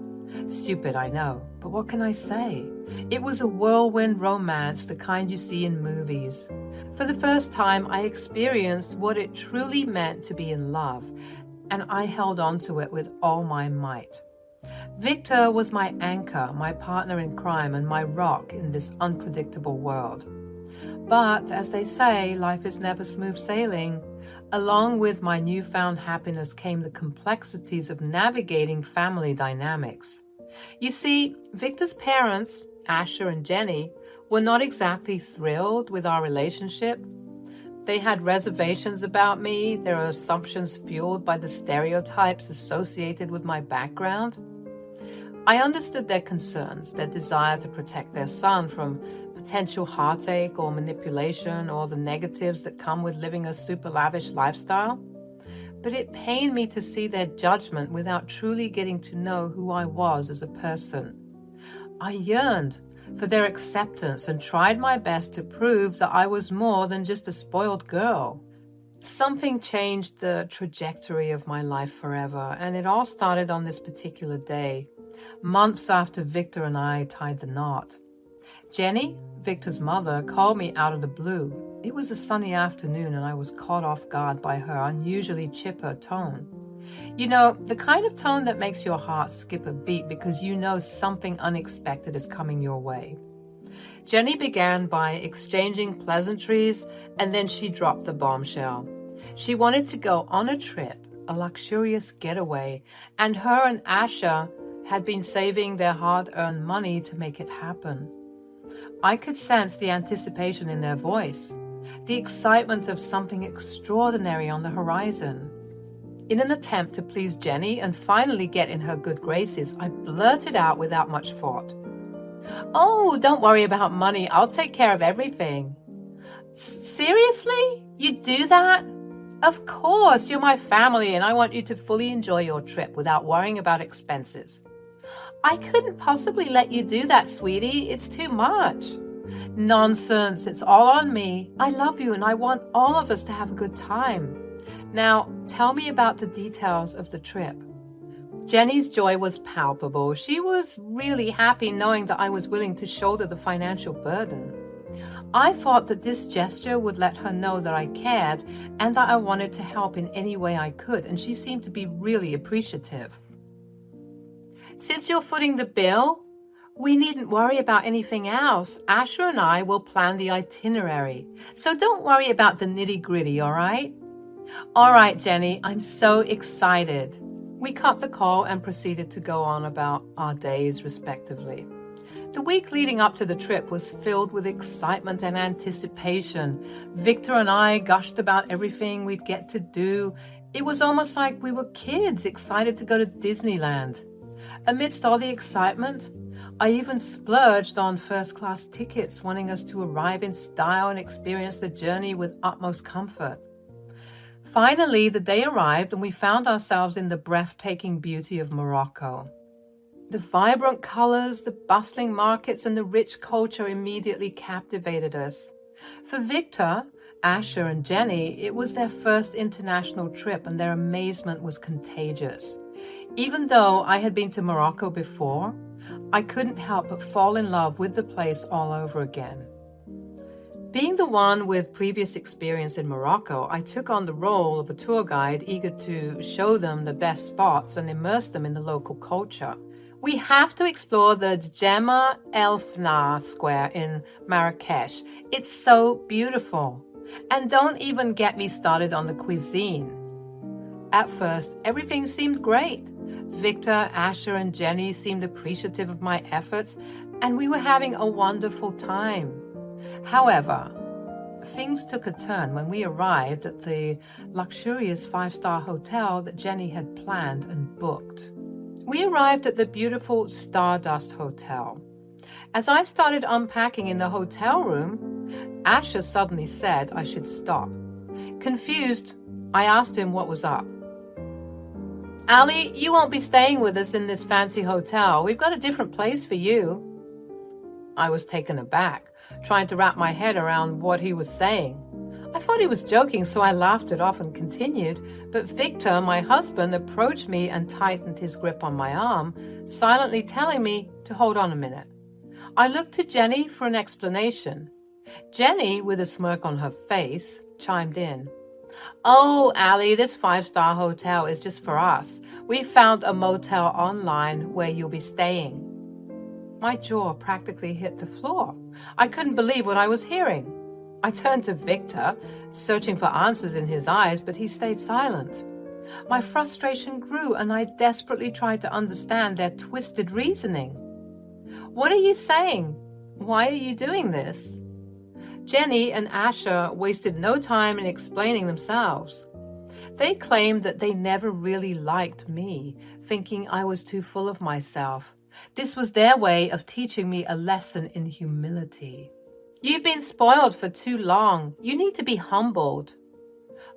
Stupid, I know, but what can I say? It was a whirlwind romance, the kind you see in movies. For the first time, I experienced what it truly meant to be in love, and I held on to it with all my might. Victor was my anchor, my partner in crime, and my rock in this unpredictable world. But, as they say, life is never smooth sailing. Along with my newfound happiness came the complexities of navigating family dynamics. You see, Victor's parents, Asher and Jenny, were not exactly thrilled with our relationship. They had reservations about me, their assumptions fueled by the stereotypes associated with my background. I understood their concerns, their desire to protect their son from potential heartache or manipulation or the negatives that come with living a super lavish lifestyle. But it pained me to see their judgment without truly getting to know who I was as a person. I yearned for their acceptance and tried my best to prove that I was more than just a spoiled girl. Something changed the trajectory of my life forever, and it all started on this particular day, months after Victor and I tied the knot. Jenny, Victor's mother, called me out of the blue. It was a sunny afternoon, and I was caught off guard by her unusually chipper tone. You know, the kind of tone that makes your heart skip a beat because you know something unexpected is coming your way. Jenny began by exchanging pleasantries, and then she dropped the bombshell. She wanted to go on a trip, a luxurious getaway, and her and Asher had been saving their hard-earned money to make it happen. I could sense the anticipation in their voice, the excitement of something extraordinary on the horizon. In an attempt to please Jenny and finally get in her good graces, I blurted out without much thought, "Oh, don't worry about money. I'll take care of everything." Seriously? You do that? Of course, you're my family and I want you to fully enjoy your trip without worrying about expenses. I couldn't possibly let you do that, sweetie. It's too much. Nonsense. It's all on me. I love you and I want all of us to have a good time. Now, tell me about the details of the trip. Jenny's joy was palpable. She was really happy knowing that I was willing to shoulder the financial burden. I thought that this gesture would let her know that I cared and that I wanted to help in any way I could, and she seemed to be really appreciative. Since you're footing the bill, we needn't worry about anything else. Asher and I will plan the itinerary, so don't worry about the nitty-gritty, all right? All right, Jenny, I'm so excited. We cut the call and proceeded to go on about our days respectively. The week leading up to the trip was filled with excitement and anticipation. Victor and I gushed about everything we'd get to do. It was almost like we were kids excited to go to Disneyland. Amidst all the excitement, I even splurged on first-class tickets, wanting us to arrive in style and experience the journey with utmost comfort. Finally, the day arrived and we found ourselves in the breathtaking beauty of Morocco. The vibrant colors, the bustling markets, and the rich culture immediately captivated us. For Victor, Asher, and Jenny, it was their first international trip and their amazement was contagious. Even though I had been to Morocco before, I couldn't help but fall in love with the place all over again. Being the one with previous experience in Morocco, I took on the role of a tour guide eager to show them the best spots and immerse them in the local culture. We have to explore the Djemma El Fna Square in Marrakesh. It's so beautiful. And don't even get me started on the cuisine. At first, everything seemed great. Victor, Asher, and Jenny seemed appreciative of my efforts, and we were having a wonderful time. However, things took a turn when we arrived at the luxurious 5-star hotel that Jenny had planned and booked. We arrived at the beautiful Stardust Hotel. As I started unpacking in the hotel room, Asher suddenly said I should stop. Confused, I asked him what was up. "Ali, you won't be staying with us in this fancy hotel. We've got a different place for you." I was taken aback, trying to wrap my head around what he was saying. I thought he was joking, so I laughed it off and continued, but Victor, my husband, approached me and tightened his grip on my arm, silently telling me to hold on a minute. I looked to Jenny for an explanation. Jenny, with a smirk on her face, chimed in. "Oh, Ali, this 5-star hotel is just for us. We found a motel online where you'll be staying." My jaw practically hit the floor. I couldn't believe what I was hearing. I turned to Victor, searching for answers in his eyes, but he stayed silent. My frustration grew, and I desperately tried to understand their twisted reasoning. "What are you saying? Why are you doing this?" Jenny and Asher wasted no time in explaining themselves. They claimed that they never really liked me, thinking I was too full of myself. This was their way of teaching me a lesson in humility. "You've been spoiled for too long. You need to be humbled."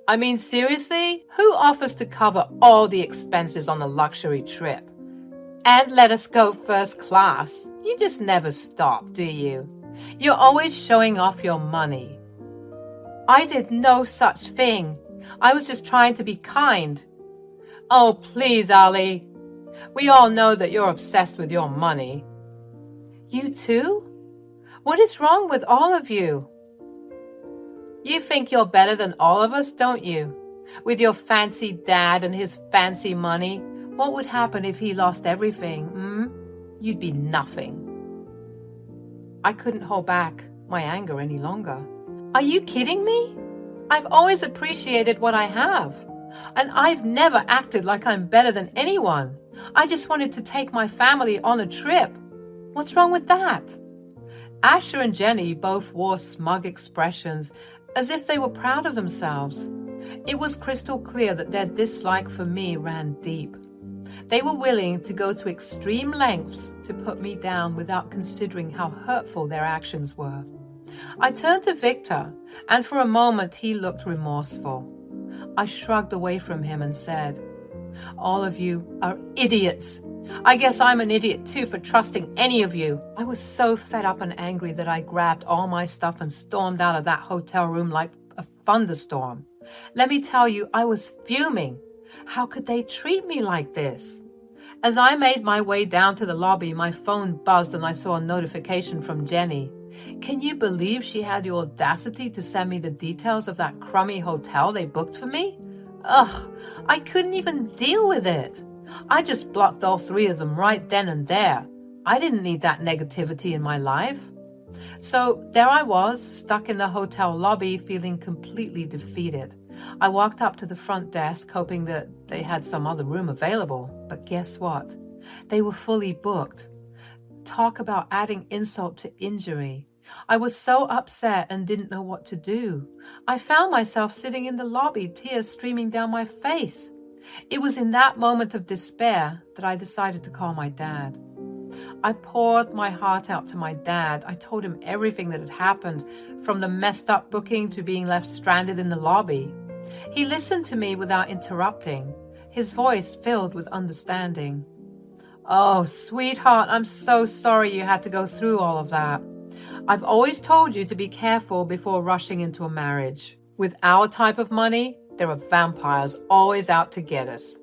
I mean, seriously? Who offers to cover all the expenses on a luxury trip? And let us go first class? You just never stop, do you? You're always showing off your money. I did no such thing. I was just trying to be kind. Oh, please, Ali. We all know that you're obsessed with your money. You too? What is wrong with all of you? You think you're better than all of us, don't you? With your fancy dad and his fancy money, what would happen if he lost everything, You'd be nothing. I couldn't hold back my anger any longer. Are you kidding me? I've always appreciated what I have, and I've never acted like I'm better than anyone. I just wanted to take my family on a trip. What's wrong with that? Asher and Jenny both wore smug expressions, as if they were proud of themselves. It was crystal clear that their dislike for me ran deep. They were willing to go to extreme lengths to put me down without considering how hurtful their actions were. I turned to Victor, and for a moment he looked remorseful. I shrugged away from him and said, "All of you are idiots. I guess I'm an idiot too for trusting any of you." I was so fed up and angry that I grabbed all my stuff and stormed out of that hotel room like a thunderstorm. Let me tell you, I was fuming. How could they treat me like this? As I made my way down to the lobby, my phone buzzed and I saw a notification from Jenny. Can you believe she had the audacity to send me the details of that crummy hotel they booked for me? Ugh, I couldn't even deal with it. I just blocked all three of them right then and there. I didn't need that negativity in my life. So there I was, stuck in the hotel lobby, feeling completely defeated. I walked up to the front desk, hoping that they had some other room available. But guess what? They were fully booked. Talk about adding insult to injury. I was so upset and didn't know what to do. I found myself sitting in the lobby, tears streaming down my face. It was in that moment of despair that I decided to call my dad. I poured my heart out to my dad. I told him everything that had happened, from the messed up booking to being left stranded in the lobby. He listened to me without interrupting, his voice filled with understanding. "Oh, sweetheart, I'm so sorry you had to go through all of that. I've always told you to be careful before rushing into a marriage. With our type of money, there are vampires always out to get us."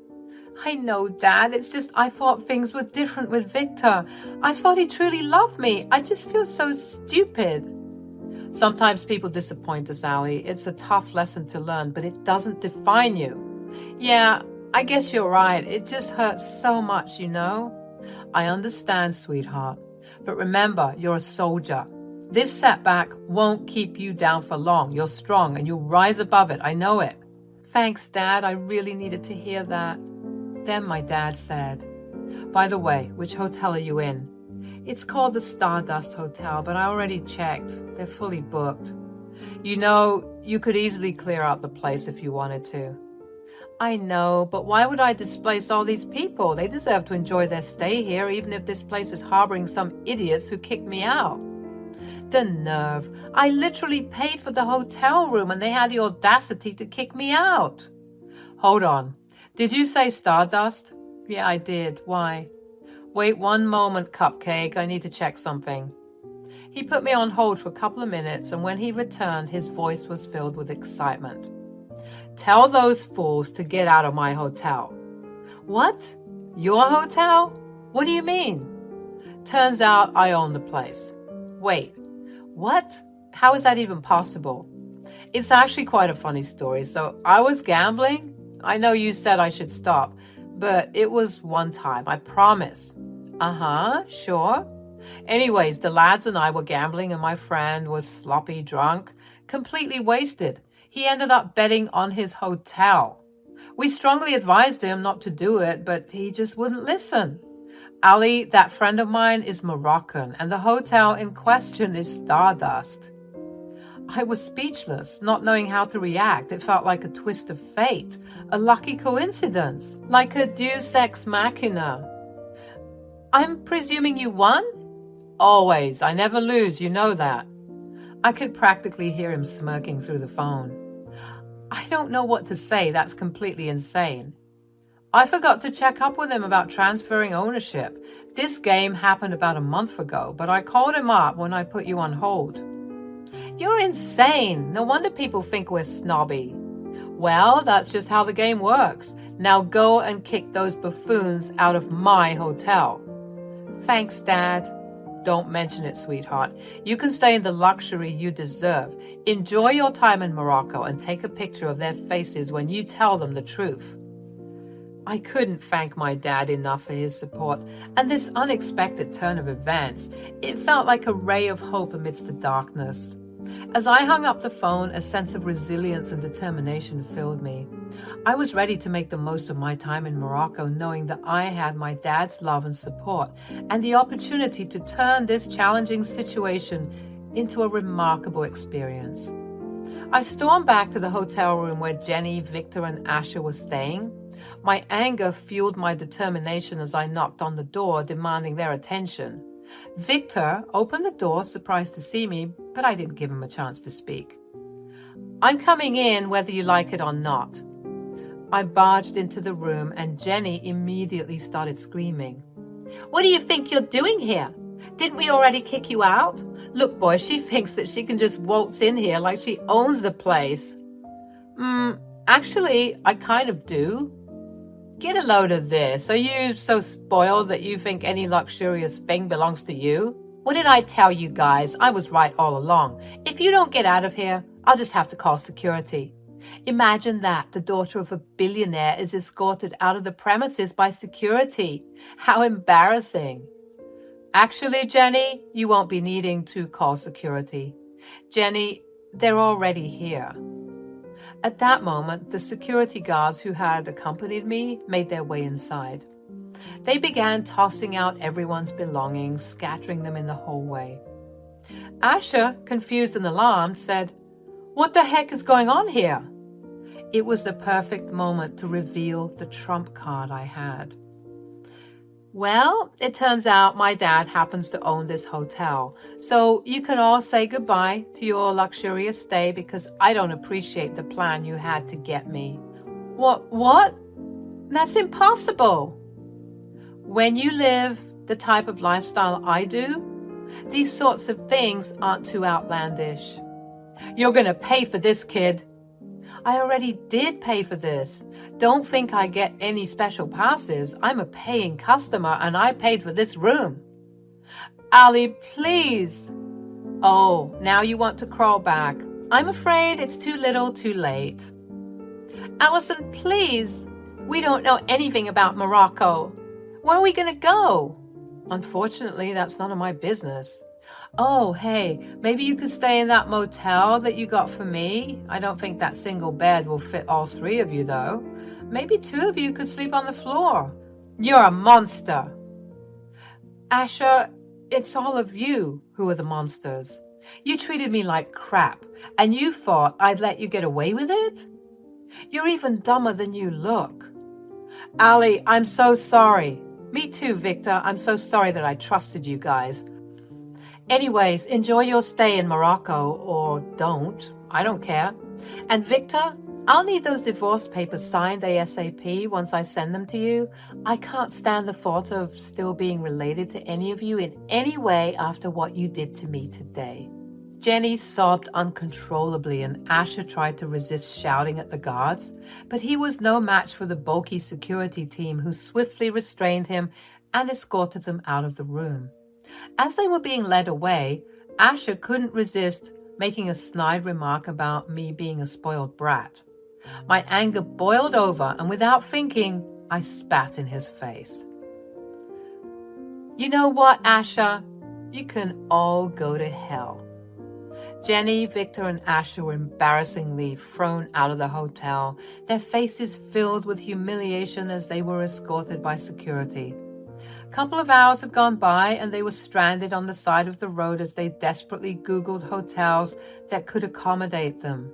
"I know, Dad. It's just I thought things were different with Victor. I thought he truly loved me. I just feel so stupid." Sometimes people disappoint us, Allie. It's a tough lesson to learn, but it doesn't define you. Yeah, I guess you're right. It just hurts so much, you know? I understand, sweetheart. But remember, you're a soldier. This setback won't keep you down for long. You're strong and you'll rise above it. I know it. Thanks, Dad. I really needed to hear that. Then my dad said, "By the way, which hotel are you in?" "It's called the Stardust Hotel, but I already checked. They're fully booked." "You know, you could easily clear out the place if you wanted to." "I know, but why would I displace all these people? They deserve to enjoy their stay here, even if this place is harboring some idiots who kicked me out." The nerve. I literally paid for the hotel room and they had the audacity to kick me out. Hold on. Did you say Stardust? Yeah, I did. Why? Wait one moment, Cupcake. I need to check something. He put me on hold for a couple of minutes, and when he returned, his voice was filled with excitement. "Tell those fools to get out of my hotel." "What? Your hotel? What do you mean?" "Turns out I own the place." "Wait, what? How is that even possible?" It's actually quite a funny story. So I was gambling. I know you said I should stop, but it was one time, I promise. Uh-huh, sure. Anyways, the lads and I were gambling and my friend was sloppy drunk, completely wasted. He ended up betting on his hotel. We strongly advised him not to do it, but he just wouldn't listen. Ali, that friend of mine, is Moroccan, and the hotel in question is Stardust. I was speechless, not knowing how to react. It felt like a twist of fate, a lucky coincidence, like a deus ex machina. "I'm presuming you won?" "Always. I never lose, you know that." I could practically hear him smirking through the phone. I don't know what to say. That's completely insane. I forgot to check up with him about transferring ownership. This game happened about a month ago, but I called him up when I put you on hold. You're insane. No wonder people think we're snobby. Well, that's just how the game works. Now go and kick those buffoons out of my hotel. Thanks, Dad. Don't mention it, sweetheart. You can stay in the luxury you deserve. Enjoy your time in Morocco and take a picture of their faces when you tell them the truth. I couldn't thank my dad enough for his support and this unexpected turn of events. It felt like a ray of hope amidst the darkness. As I hung up the phone, a sense of resilience and determination filled me. I was ready to make the most of my time in Morocco, knowing that I had my dad's love and support and the opportunity to turn this challenging situation into a remarkable experience. I stormed back to the hotel room where Jenny, Victor, and Asher were staying. My anger fueled my determination as I knocked on the door, demanding their attention. Victor opened the door, surprised to see me, but I didn't give him a chance to speak. "I'm coming in whether you like it or not." I barged into the room and Jenny immediately started screaming. "What do you think you're doing here? Didn't we already kick you out? Look, boy, she thinks that she can just waltz in here like she owns the place." Actually, I kind of do." "Get a load of this. Are you so spoiled that you think any luxurious thing belongs to you? What did I tell you guys? I was right all along. If you don't get out of here, I'll just have to call security." Imagine that the daughter of a billionaire is escorted out of the premises by security. How embarrassing. "Actually, Jenny, you won't be needing to call security. Jenny, they're already here." At that moment, the security guards who had accompanied me made their way inside. They began tossing out everyone's belongings, scattering them in the hallway. Asher, confused and alarmed, said, "What the heck is going on here?" It was the perfect moment to reveal the trump card I had. "Well, it turns out my dad happens to own this hotel, so you can all say goodbye to your luxurious stay because I don't appreciate the plan you had to get me." What? That's impossible." When you live the type of lifestyle I do, these sorts of things aren't too outlandish. "You're gonna pay for this, kid." "I already did pay for this. Don't think I get any special passes. I'm a paying customer and I paid for this room." "Ali, please." "Oh, now you want to crawl back. I'm afraid it's too little too late." "Allison, please. We don't know anything about Morocco. Where are we going to go?" "Unfortunately, that's none of my business." "Oh, hey, maybe you could stay in that motel that you got for me. I don't think that single bed will fit all three of you, though. Maybe two of you could sleep on the floor." "You're a monster." "Asher, it's all of you who are the monsters. You treated me like crap, and you thought I'd let you get away with it? You're even dumber than you look." "Ali, I'm so sorry." "Me too, Victor. I'm so sorry that I trusted you guys. Anyways, enjoy your stay in Morocco, or don't. I don't care. And Victor, I'll need those divorce papers signed ASAP once I send them to you. I can't stand the thought of still being related to any of you in any way after what you did to me today." Jenny sobbed uncontrollably and Asher tried to resist shouting at the guards, but he was no match for the bulky security team who swiftly restrained him and escorted them out of the room. As they were being led away, Asher couldn't resist making a snide remark about me being a spoiled brat. My anger boiled over, and without thinking, I spat in his face. "You know what, Asher? You can all go to hell." Jenny, Victor, and Asher were embarrassingly thrown out of the hotel, their faces filled with humiliation as they were escorted by security. A couple of hours had gone by and they were stranded on the side of the road as they desperately Googled hotels that could accommodate them.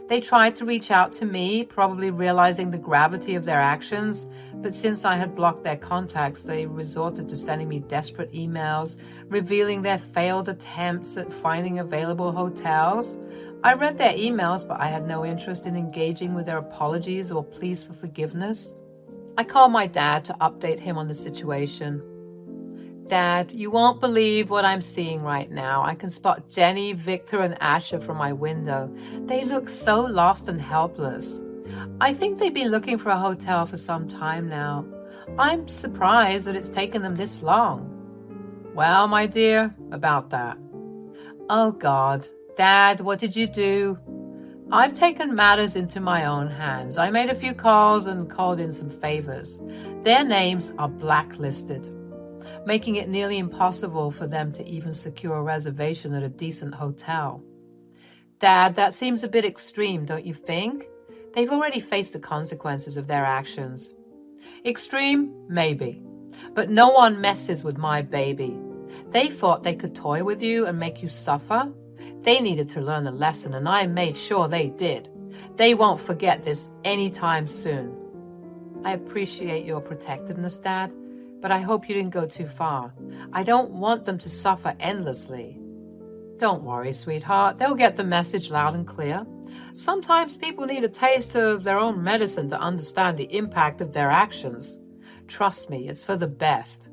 They tried to reach out to me, probably realizing the gravity of their actions, but since I had blocked their contacts, they resorted to sending me desperate emails, revealing their failed attempts at finding available hotels. I read their emails, but I had no interest in engaging with their apologies or pleas for forgiveness. I called my dad to update him on the situation. "Dad, you won't believe what I'm seeing right now. I can spot Jenny, Victor, and Asher from my window. They look so lost and helpless. I think they've been looking for a hotel for some time now. I'm surprised that it's taken them this long." "Well, my dear, about that." "Oh, God. Dad, what did you do?" "I've taken matters into my own hands. I made a few calls and called in some favors. Their names are blacklisted, making it nearly impossible for them to even secure a reservation at a decent hotel. Dad, that seems a bit extreme, don't you think? They've already faced the consequences of their actions. Extreme? Maybe. But no one messes with my baby. They thought they could toy with you and make you suffer. They needed to learn a lesson, and I made sure they did. They won't forget this anytime soon. I appreciate your protectiveness, Dad, but I hope you didn't go too far. I don't want them to suffer endlessly. Don't worry, sweetheart. They'll get the message loud and clear. Sometimes people need a taste of their own medicine to understand the impact of their actions. Trust me, it's for the best.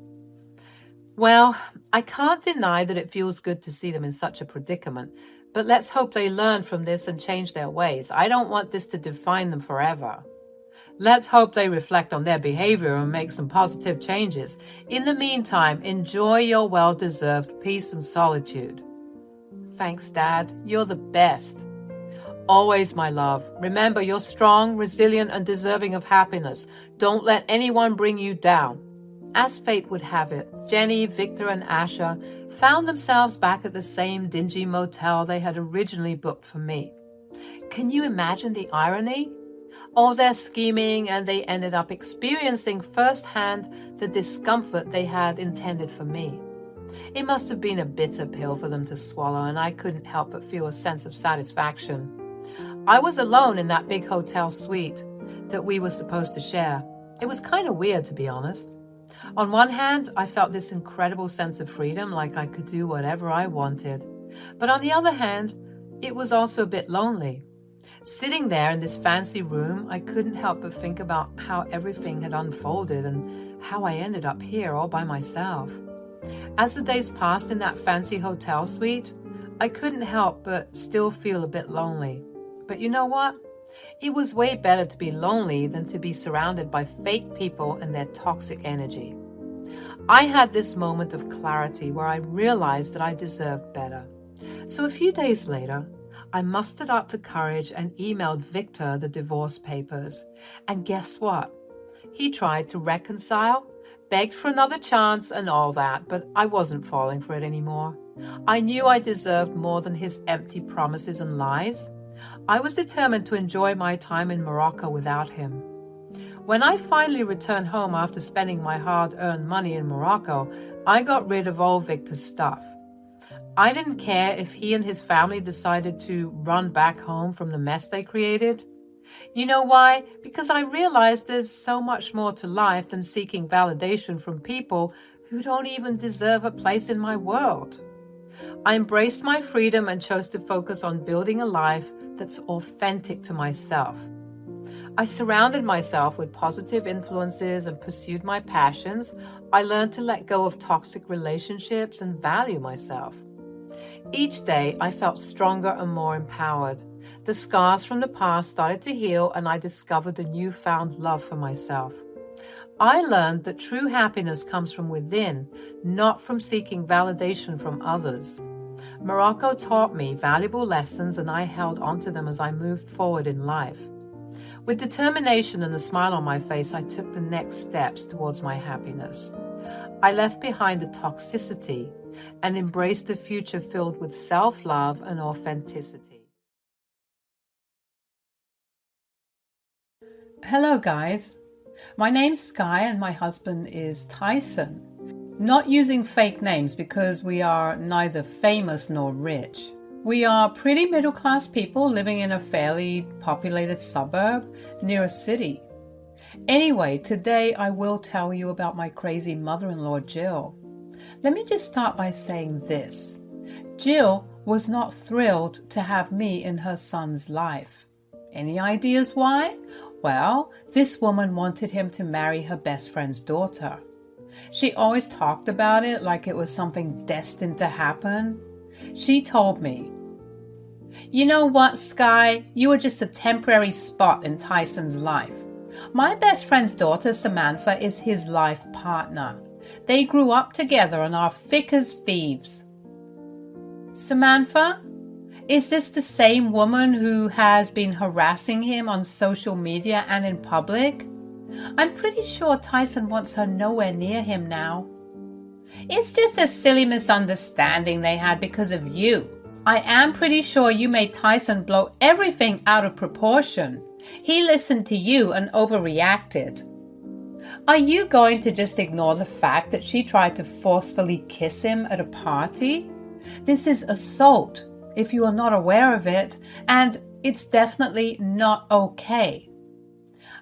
Well, I can't deny that it feels good to see them in such a predicament, but let's hope they learn from this and change their ways. I don't want this to define them forever. Let's hope they reflect on their behavior and make some positive changes. In the meantime, enjoy your well-deserved peace and solitude. Thanks, Dad. You're the best. Always, my love. Remember, you're strong, resilient, and deserving of happiness. Don't let anyone bring you down. As fate would have it, Jenny, Victor, and Asher found themselves back at the same dingy motel they had originally booked for me. Can you imagine the irony? All their scheming, and they ended up experiencing firsthand the discomfort they had intended for me. It must have been a bitter pill for them to swallow, and I couldn't help but feel a sense of satisfaction. I was alone in that big hotel suite that we were supposed to share. It was kind of weird, to be honest. On one hand, I felt this incredible sense of freedom, like I could do whatever I wanted. But on the other hand, it was also a bit lonely. Sitting there in this fancy room, I couldn't help but think about how everything had unfolded and how I ended up here all by myself. As the days passed in that fancy hotel suite, I couldn't help but still feel a bit lonely. But you know what? It was way better to be lonely than to be surrounded by fake people and their toxic energy. I had this moment of clarity where I realized that I deserved better. So a few days later, I mustered up the courage and emailed Victor the divorce papers. And guess what? He tried to reconcile, begged for another chance and all that, but I wasn't falling for it anymore. I knew I deserved more than his empty promises and lies. I was determined to enjoy my time in Morocco without him. When I finally returned home after spending my hard-earned money in Morocco, I got rid of all Victor's stuff. I didn't care if he and his family decided to run back home from the mess they created. You know why? Because I realized there's so much more to life than seeking validation from people who don't even deserve a place in my world. I embraced my freedom and chose to focus on building a life that's authentic to myself. I surrounded myself with positive influences and pursued my passions. I learned to let go of toxic relationships and value myself. Each day, I felt stronger and more empowered. The scars from the past started to heal, and I discovered a newfound love for myself. I learned that true happiness comes from within, not from seeking validation from others. Morocco taught me valuable lessons, and I held onto them as I moved forward in life. With determination and a smile on my face, I took the next steps towards my happiness. I left behind the toxicity and embraced a future filled with self-love and authenticity. Hello, guys. My name's Sky and my husband is Tyson. Not using fake names because we are neither famous nor rich. We are pretty middle-class people living in a fairly populated suburb near a city. Anyway, today I will tell you about my crazy mother-in-law, Jill. Let me just start by saying this. Jill was not thrilled to have me in her son's life. Any ideas why? Well, this woman wanted him to marry her best friend's daughter. She always talked about it like it was something destined to happen. She told me, "You know what, Sky? You are just a temporary spot in Tyson's life. My best friend's daughter, Samantha, is his life partner. They grew up together and are thick as thieves." Samantha? Is this the same woman who has been harassing him on social media and in public? I'm pretty sure Tyson wants her nowhere near him now. It's just a silly misunderstanding they had because of you. I am pretty sure you made Tyson blow everything out of proportion. He listened to you and overreacted. Are you going to just ignore the fact that she tried to forcefully kiss him at a party? This is assault, if you are not aware of it, and it's definitely not okay.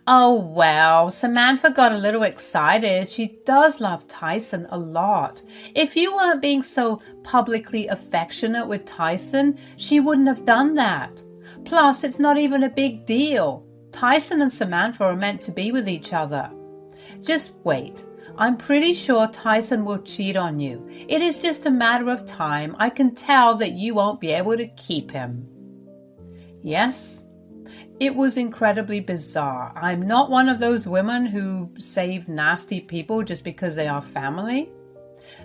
Oh, well, Samantha got a little excited. She does love Tyson a lot. If you weren't being so publicly affectionate with Tyson, she wouldn't have done that. Plus, it's not even a big deal. Tyson and Samantha are meant to be with each other. Just wait. I'm pretty sure Tyson will cheat on you. It is just a matter of time. I can tell that you won't be able to keep him. Yes, it was incredibly bizarre. I'm not one of those women who save nasty people just because they are family.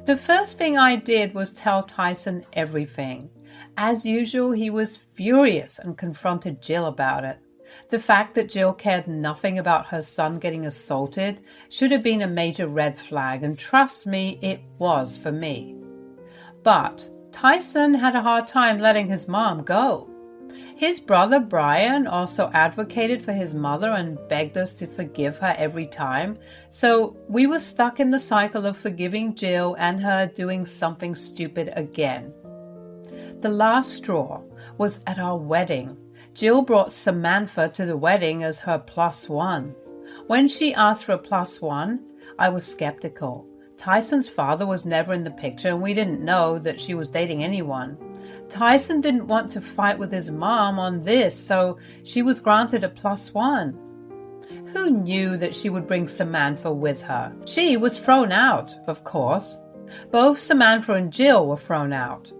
The first thing I did was tell Tyson everything. As usual, he was furious and confronted Jill about it. The fact that Jill cared nothing about her son getting assaulted should have been a major red flag, and trust me, it was for me. But Tyson had a hard time letting his mom go. His brother Brian also advocated for his mother and begged us to forgive her every time, so we were stuck in the cycle of forgiving Jill and her doing something stupid again. The last straw was at our wedding. Jill brought Samantha to the wedding as her +1. When she asked for a +1, I was skeptical. Tyson's father was never in the picture, and we didn't know that she was dating anyone. Tyson didn't want to fight with his mom on this, so she was granted a +1. Who knew that she would bring Samantha with her? She was thrown out, of course. Both Samantha and Jill were thrown out.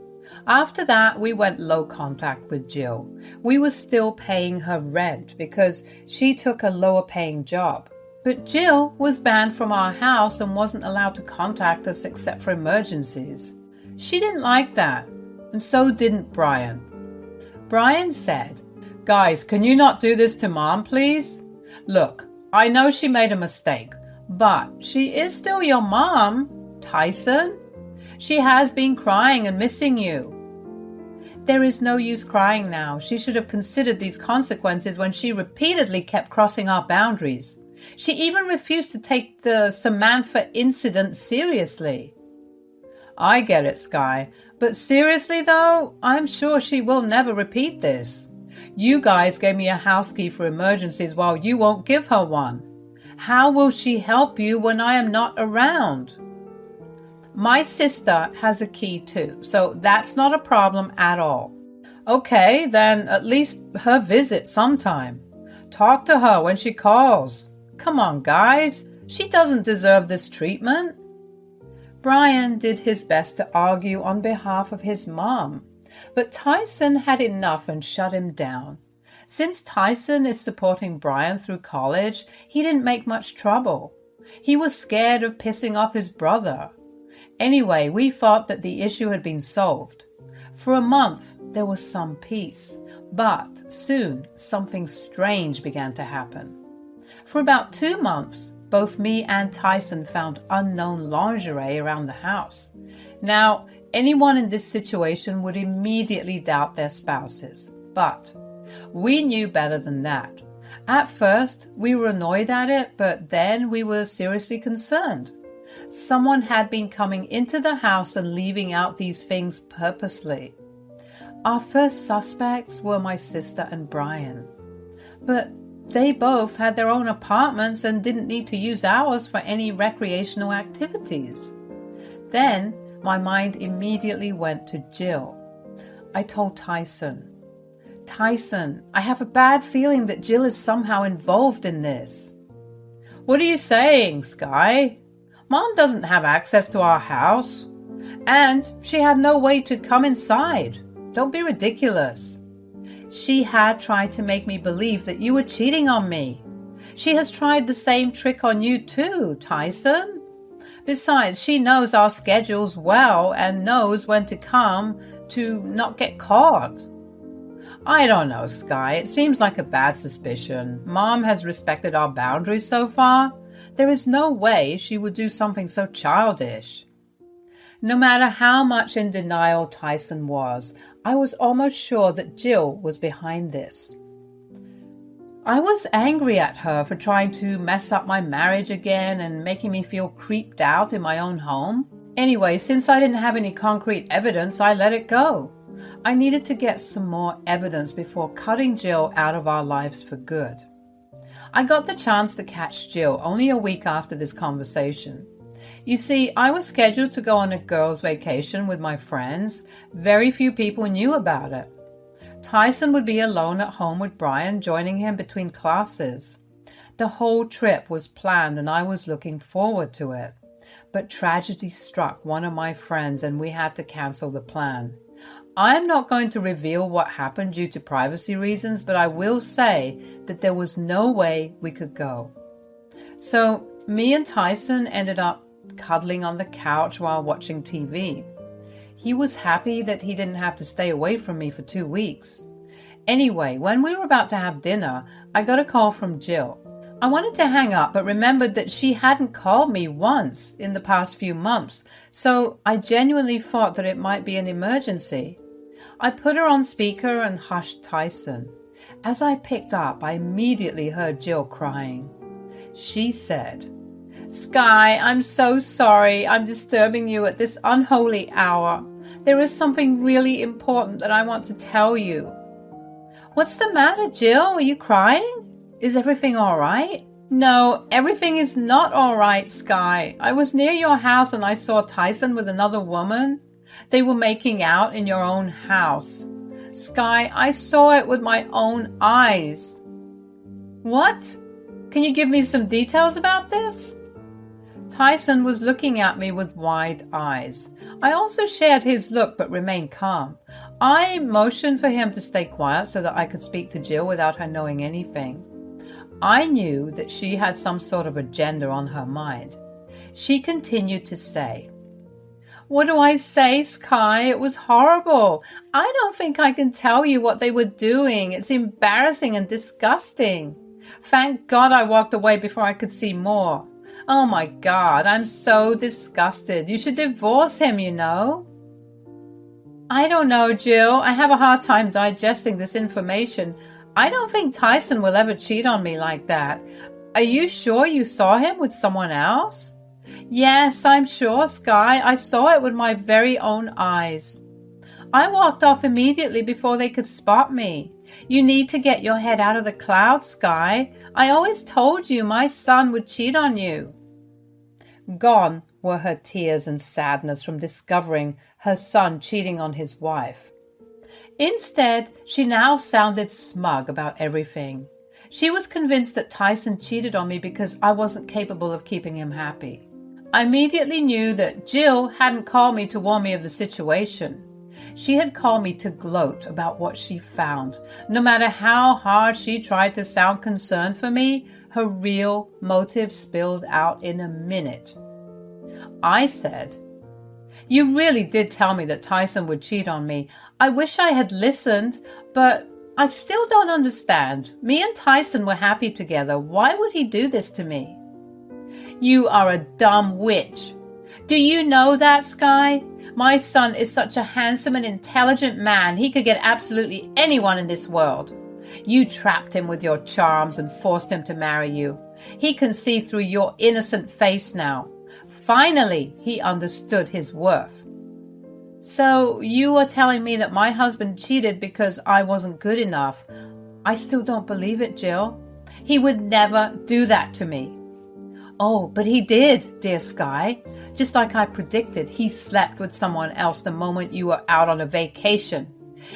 After that, we went low contact with Jill. We were still paying her rent because she took a lower paying job. But Jill was banned from our house and wasn't allowed to contact us except for emergencies. She didn't like that, and so didn't Brian. Brian said, "Guys, can you not do this to Mom, please? Look, I know she made a mistake, but she is still your mom, Tyson. She has been crying and missing you." There is no use crying now. She should have considered these consequences when she repeatedly kept crossing our boundaries. She even refused to take the Samantha incident seriously. I get it, Sky, but seriously though, I'm sure she will never repeat this. You guys gave me a house key for emergencies while you won't give her one. How will she help you when I am not around? My sister has a key too, so that's not a problem at all. Okay, then at least her visit sometime. Talk to her when she calls. Come on, guys. She doesn't deserve this treatment. Brian did his best to argue on behalf of his mom, but Tyson had enough and shut him down. Since Tyson is supporting Brian through college, he didn't make much trouble. He was scared of pissing off his brother. Anyway, we thought that the issue had been solved. For a month, there was some peace, but soon something strange began to happen. For about 2 months, both me and Tyson found unknown lingerie around the house. Now, anyone in this situation would immediately doubt their spouses, but we knew better than that. At first, we were annoyed at it, but then we were seriously concerned. Someone had been coming into the house and leaving out these things purposely. Our first suspects were my sister and Brian, but they both had their own apartments and didn't need to use ours for any recreational activities. Then my mind immediately went to Jill. I told Tyson, I have a bad feeling that Jill is somehow involved in this. What are you saying, Sky? Mom doesn't have access to our house, and she had no way to come inside. Don't be ridiculous. She had tried to make me believe that you were cheating on me. She has tried the same trick on you too, Tyson. Besides, she knows our schedules well and knows when to come to not get caught. I don't know, Sky. It seems like a bad suspicion. Mom has respected our boundaries so far. There is no way she would do something so childish. No matter how much in denial Tyson was, I was almost sure that Jill was behind this. I was angry at her for trying to mess up my marriage again and making me feel creeped out in my own home. Anyway, since I didn't have any concrete evidence, I let it go. I needed to get some more evidence before cutting Jill out of our lives for good. I got the chance to catch Jill only a week after this conversation. You see, I was scheduled to go on a girls' vacation with my friends. Very few people knew about it. Tyson would be alone at home with Brian, joining him between classes. The whole trip was planned and I was looking forward to it. But tragedy struck one of my friends and we had to cancel the plan. I am not going to reveal what happened due to privacy reasons, but I will say that there was no way we could go. So me and Tyson ended up cuddling on the couch while watching TV. He was happy that he didn't have to stay away from me for 2 weeks. Anyway, when we were about to have dinner, I got a call from Jill. I wanted to hang up, but remembered that she hadn't called me once in the past few months, so I genuinely thought that it might be an emergency. I put her on speaker and hushed Tyson. As I picked up, I immediately heard Jill crying. She said, "Sky, I'm so sorry I'm disturbing you at this unholy hour. There is something really important that I want to tell you." "What's the matter, Jill? Are you crying? Is everything all right?" "No, everything is not all right, Sky. I was near your house and I saw Tyson with another woman. They were making out in your own house. Sky, I saw it with my own eyes." "What? Can you give me some details about this?" Tyson was looking at me with wide eyes. I also shared his look but remained calm. I motioned for him to stay quiet so that I could speak to Jill without her knowing anything. I knew that she had some sort of agenda on her mind. She continued to say, "What do I say, Sky? It was horrible. I don't think I can tell you what they were doing. It's embarrassing and disgusting. Thank God I walked away before I could see more. Oh my God, I'm so disgusted. You should divorce him, you know." "I don't know, Jill. I have a hard time digesting this information. I don't think Tyson will ever cheat on me like that. Are you sure you saw him with someone else?" "Yes, I'm sure, Sky. I saw it with my very own eyes. I walked off immediately before they could spot me. You need to get your head out of the clouds, Sky. I always told you my son would cheat on you." Gone were her tears and sadness from discovering her son cheating on his wife. Instead, she now sounded smug about everything. She was convinced that Tyson cheated on me because I wasn't capable of keeping him happy. I immediately knew that Jill hadn't called me to warn me of the situation. She had called me to gloat about what she found. No matter how hard she tried to sound concerned for me, her real motive spilled out in a minute. I said, "You really did tell me that Tyson would cheat on me. I wish I had listened, but I still don't understand. Me and Tyson were happy together. Why would he do this to me?" "You are a dumb witch. Do you know that, Sky? My son is such a handsome and intelligent man, he could get absolutely anyone in this world. You trapped him with your charms and forced him to marry you. He can see through your innocent face now. Finally, he understood his worth." "So you are telling me that my husband cheated because I wasn't good enough? I still don't believe it, Jill. He would never do that to me." "Oh, but he did, dear Sky. Just like I predicted, he slept with someone else the moment you were out on a vacation.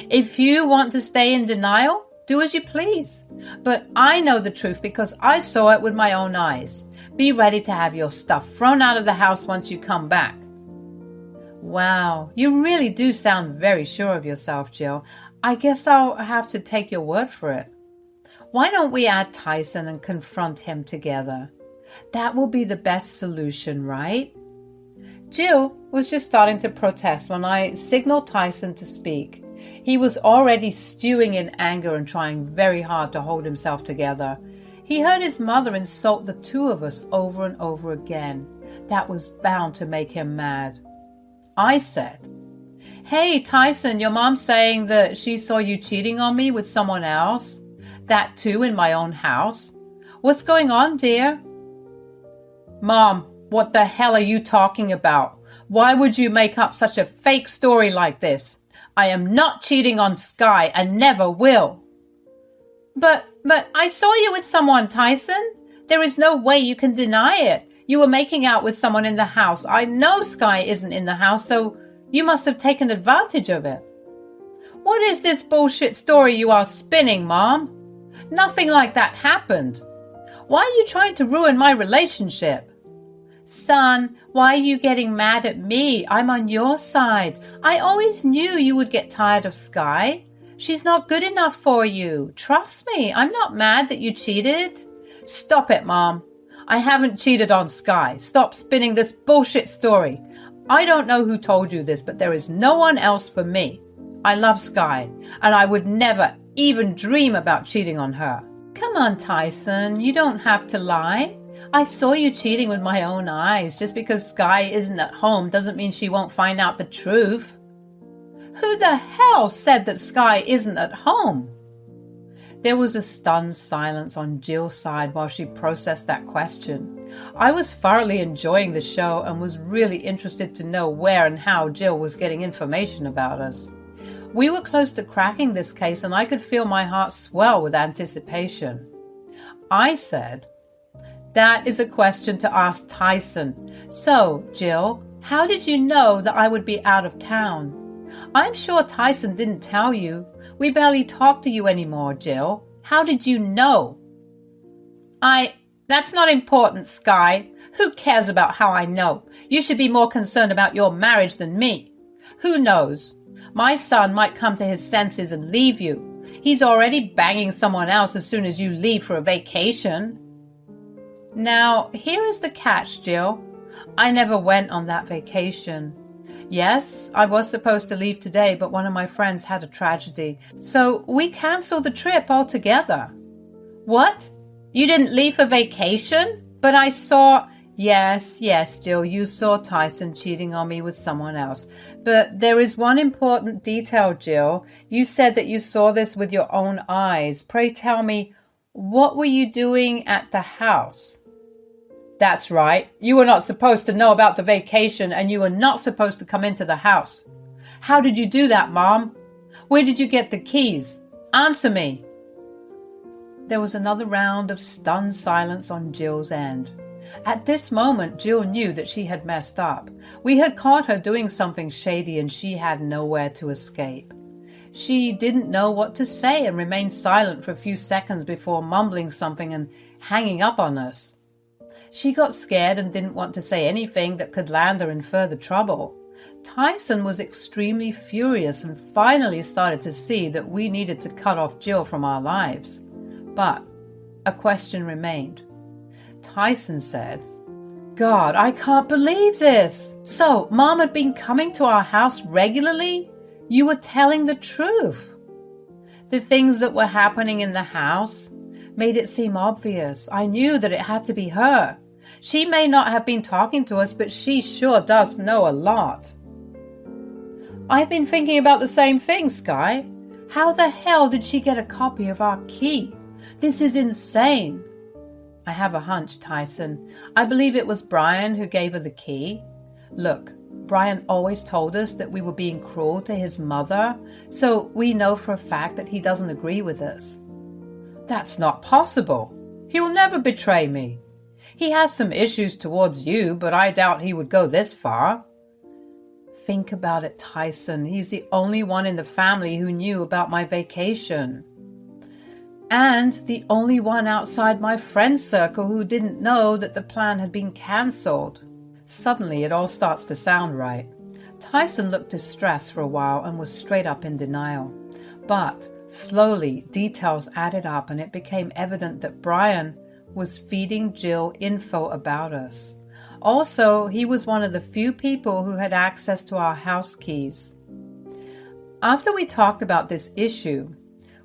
If you want to stay in denial, do as you please. But I know the truth because I saw it with my own eyes. Be ready to have your stuff thrown out of the house once you come back." Wow, you really do sound very sure of yourself, Jill. I guess I'll have to take your word for it. Why don't we add Tyson and confront him together? That will be the best solution, right? Jill was just starting to protest when I signaled Tyson to speak. He was already stewing in anger and trying very hard to hold himself together. He heard his mother insult the two of us over and over again. That was bound to make him mad. I said, "Hey, Tyson, your mom's saying that she saw you cheating on me with someone else. That too in my own house. What's going on, dear?" "Mom, what the hell are you talking about? Why would you make up such a fake story like this? I am not cheating on Sky and never will." But I saw you with someone, Tyson. There is no way you can deny it. You were making out with someone in the house. I know Sky isn't in the house, so you must have taken advantage of it. What is this bullshit story you are spinning, Mom? Nothing like that happened. Why are you trying to ruin my relationship? Son, why are you getting mad at me? I'm on your side. I always knew you would get tired of Sky. She's not good enough for you. Trust me, I'm not mad that you cheated. Stop it, Mom. I haven't cheated on Sky. Stop spinning this bullshit story. I don't know who told you this, but there is no one else for me. I love Sky, and I would never even dream about cheating on her. Come on, Tyson, you don't have to lie. I saw you cheating with my own eyes. Just because Sky isn't at home doesn't mean she won't find out the truth. Who the hell said that Sky isn't at home? There was a stunned silence on Jill's side while she processed that question. I was thoroughly enjoying the show and was really interested to know where and how Jill was getting information about us. We were close to cracking this case and I could feel my heart swell with anticipation. I said, "That is a question to ask Tyson. So, Jill, how did you know that I would be out of town? I'm sure Tyson didn't tell you. We barely talk to you anymore, Jill. How did you know?" That's not important, Sky. Who cares about how I know? You should be more concerned about your marriage than me. Who knows? My son might come to his senses and leave you. He's already banging someone else as soon as you leave for a vacation. Now, here is the catch, Jill. I never went on that vacation. Yes, I was supposed to leave today, but one of my friends had a tragedy, so we canceled the trip altogether. What? You didn't leave for vacation? But I saw... Yes, Jill, you saw Tyson cheating on me with someone else. But there is one important detail, Jill. You said that you saw this with your own eyes. Pray tell me, what were you doing at the house? That's right. You were not supposed to know about the vacation and you were not supposed to come into the house. How did you do that, Mom? Where did you get the keys? Answer me. There was another round of stunned silence on Jill's end. At this moment, Jill knew that she had messed up. We had caught her doing something shady and she had nowhere to escape. She didn't know what to say and remained silent for a few seconds before mumbling something and hanging up on us. She got scared and didn't want to say anything that could land her in further trouble. Tyson was extremely furious and finally started to see that we needed to cut off Jill from our lives. But a question remained. Tyson said, "God, I can't believe this. So, Mom had been coming to our house regularly? You were telling the truth." The things that were happening in the house made it seem obvious. I knew that it had to be her. She may not have been talking to us, but she sure does know a lot. I've been thinking about the same thing, Sky. How the hell did she get a copy of our key? This is insane. I have a hunch, Tyson. I believe it was Brian who gave her the key. Look, Brian always told us that we were being cruel to his mother, so we know for a fact that he doesn't agree with us. That's not possible. He will never betray me. He has some issues towards you, but I doubt he would go this far. Think about it, Tyson. He's the only one in the family who knew about my vacation. And the only one outside my friend circle who didn't know that the plan had been cancelled. Suddenly it all starts to sound right. Tyson looked distressed for a while and was straight up in denial. But slowly details added up and it became evident that Brian was feeding Jill info about us. Also, he was one of the few people who had access to our house keys. After we talked about this issue,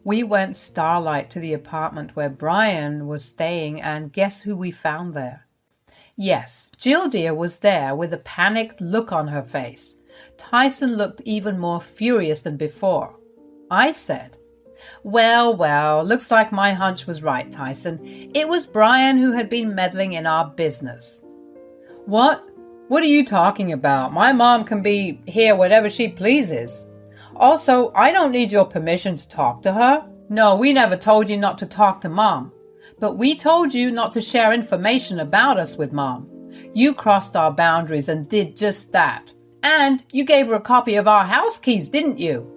we went starlight to the apartment where Brian was staying, and guess who we found there? Yes, Jill dear was there with a panicked look on her face. Tyson looked even more furious than before. I said, well, looks like my hunch was right, Tyson. It was Brian who had been meddling in our business. What? What are you talking about? My mom can be here whenever she pleases. Also, I don't need your permission to talk to her. No, we never told you not to talk to Mom. But we told you not to share information about us with Mom. You crossed our boundaries and did just that. And you gave her a copy of our house keys, didn't you?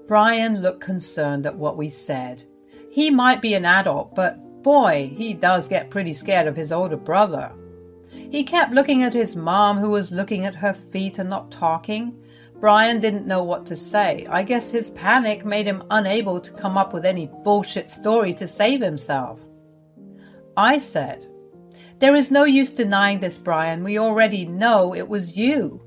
Brian looked concerned at what we said. He might be an adult, but boy, he does get pretty scared of his older brother. He kept looking at his mom, who was looking at her feet and not talking. Brian didn't know what to say. I guess his panic made him unable to come up with any bullshit story to save himself. I said, "There is no use denying this, Brian. We already know it was you.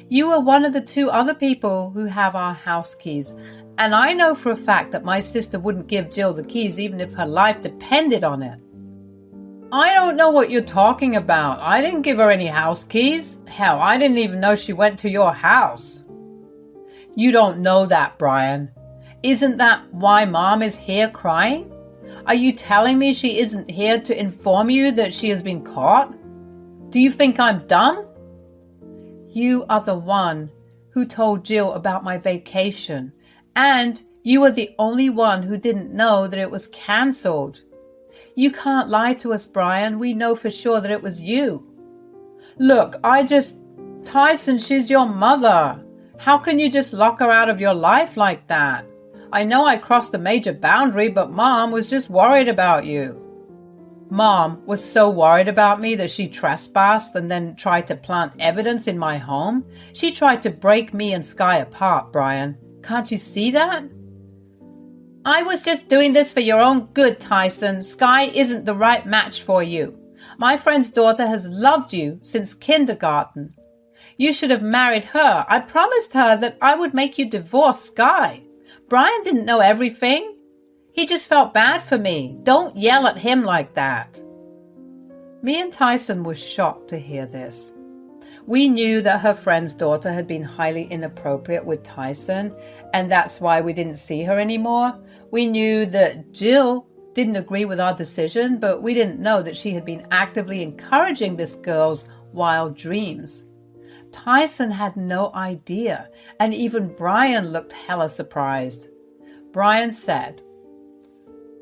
You were one of the 2 other people who have our house keys. And I know for a fact that my sister wouldn't give Jill the keys even if her life depended on it." I don't know what you're talking about. I didn't give her any house keys. Hell, I didn't even know she went to your house. You don't know that, Brian. Isn't that why Mom is here crying? Are you telling me she isn't here to inform you that she has been caught? Do you think I'm dumb? You are the one who told Jill about my vacation, and you are the only one who didn't know that it was cancelled. You can't lie to us, Brian. We know for sure that it was you. Look, Tyson, she's your mother. How can you just lock her out of your life like that? I know I crossed a major boundary, but Mom was just worried about you. Mom was so worried about me that she trespassed and then tried to plant evidence in my home. She tried to break me and Sky apart, Brian. Can't you see that? I was just doing this for your own good, Tyson. Sky isn't the right match for you. My friend's daughter has loved you since kindergarten. You should have married her. I promised her that I would make you divorce Sky. Brian didn't know everything. He just felt bad for me. Don't yell at him like that. Me and Tyson were shocked to hear this. We knew that her friend's daughter had been highly inappropriate with Tyson, and that's why we didn't see her anymore. We knew that Jill didn't agree with our decision, but we didn't know that she had been actively encouraging this girl's wild dreams. Tyson had no idea, and even Brian looked hella surprised. Brian said,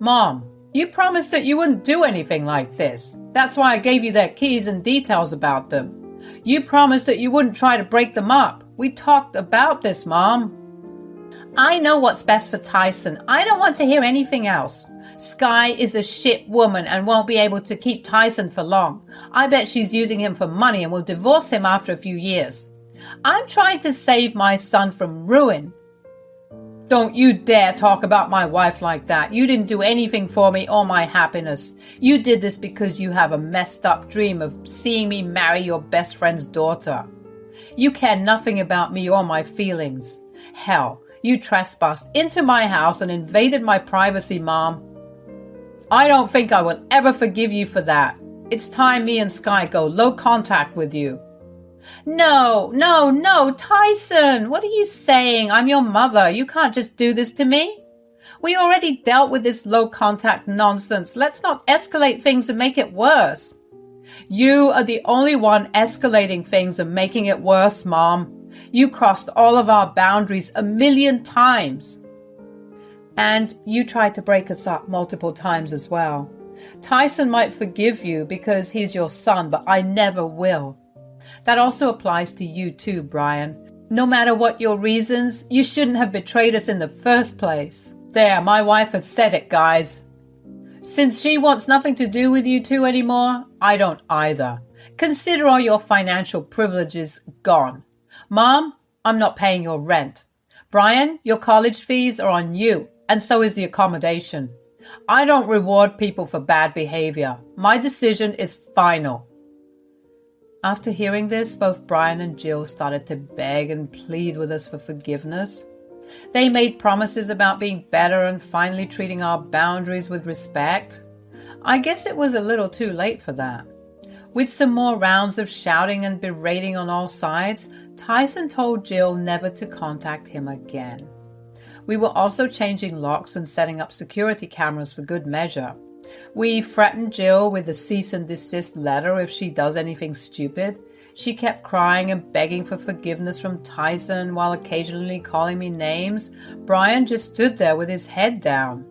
"Mom, you promised that you wouldn't do anything like this. That's why I gave you their keys and details about them. You promised that you wouldn't try to break them up. We talked about this, Mom." I know what's best for Tyson. I don't want to hear anything else. Sky is a shit woman and won't be able to keep Tyson for long. I bet she's using him for money and will divorce him after a few years. I'm trying to save my son from ruin. Don't you dare talk about my wife like that. You didn't do anything for me or my happiness. You did this because you have a messed up dream of seeing me marry your best friend's daughter. You care nothing about me or my feelings. Hell, you trespassed into my house and invaded my privacy, Mom. I don't think I will ever forgive you for that. It's time me and Sky go low contact with you. No, Tyson, what are you saying? I'm your mother. You can't just do this to me. We already dealt with this low contact nonsense. Let's not escalate things and make it worse. You are the only one escalating things and making it worse, Mom. You crossed all of our boundaries 1,000,000 times. And you tried to break us up multiple times as well. Tyson might forgive you because he's your son, but I never will. That also applies to you too, Brian. No matter what your reasons, you shouldn't have betrayed us in the first place. There, my wife had said it, guys. Since she wants nothing to do with you two anymore, I don't either. Consider all your financial privileges gone. Mom, I'm not paying your rent. Brian, your college fees are on you, and so is the accommodation. I don't reward people for bad behavior. My decision is final. After hearing this, both Brian and Jill started to beg and plead with us for forgiveness. They made promises about being better and finally treating our boundaries with respect. I guess it was a little too late for that. With some more rounds of shouting and berating on all sides, Tyson told Jill never to contact him again. We were also changing locks and setting up security cameras for good measure. We threatened Jill with a cease and desist letter if she does anything stupid. She kept crying and begging for forgiveness from Tyson while occasionally calling me names. Brian just stood there with his head down.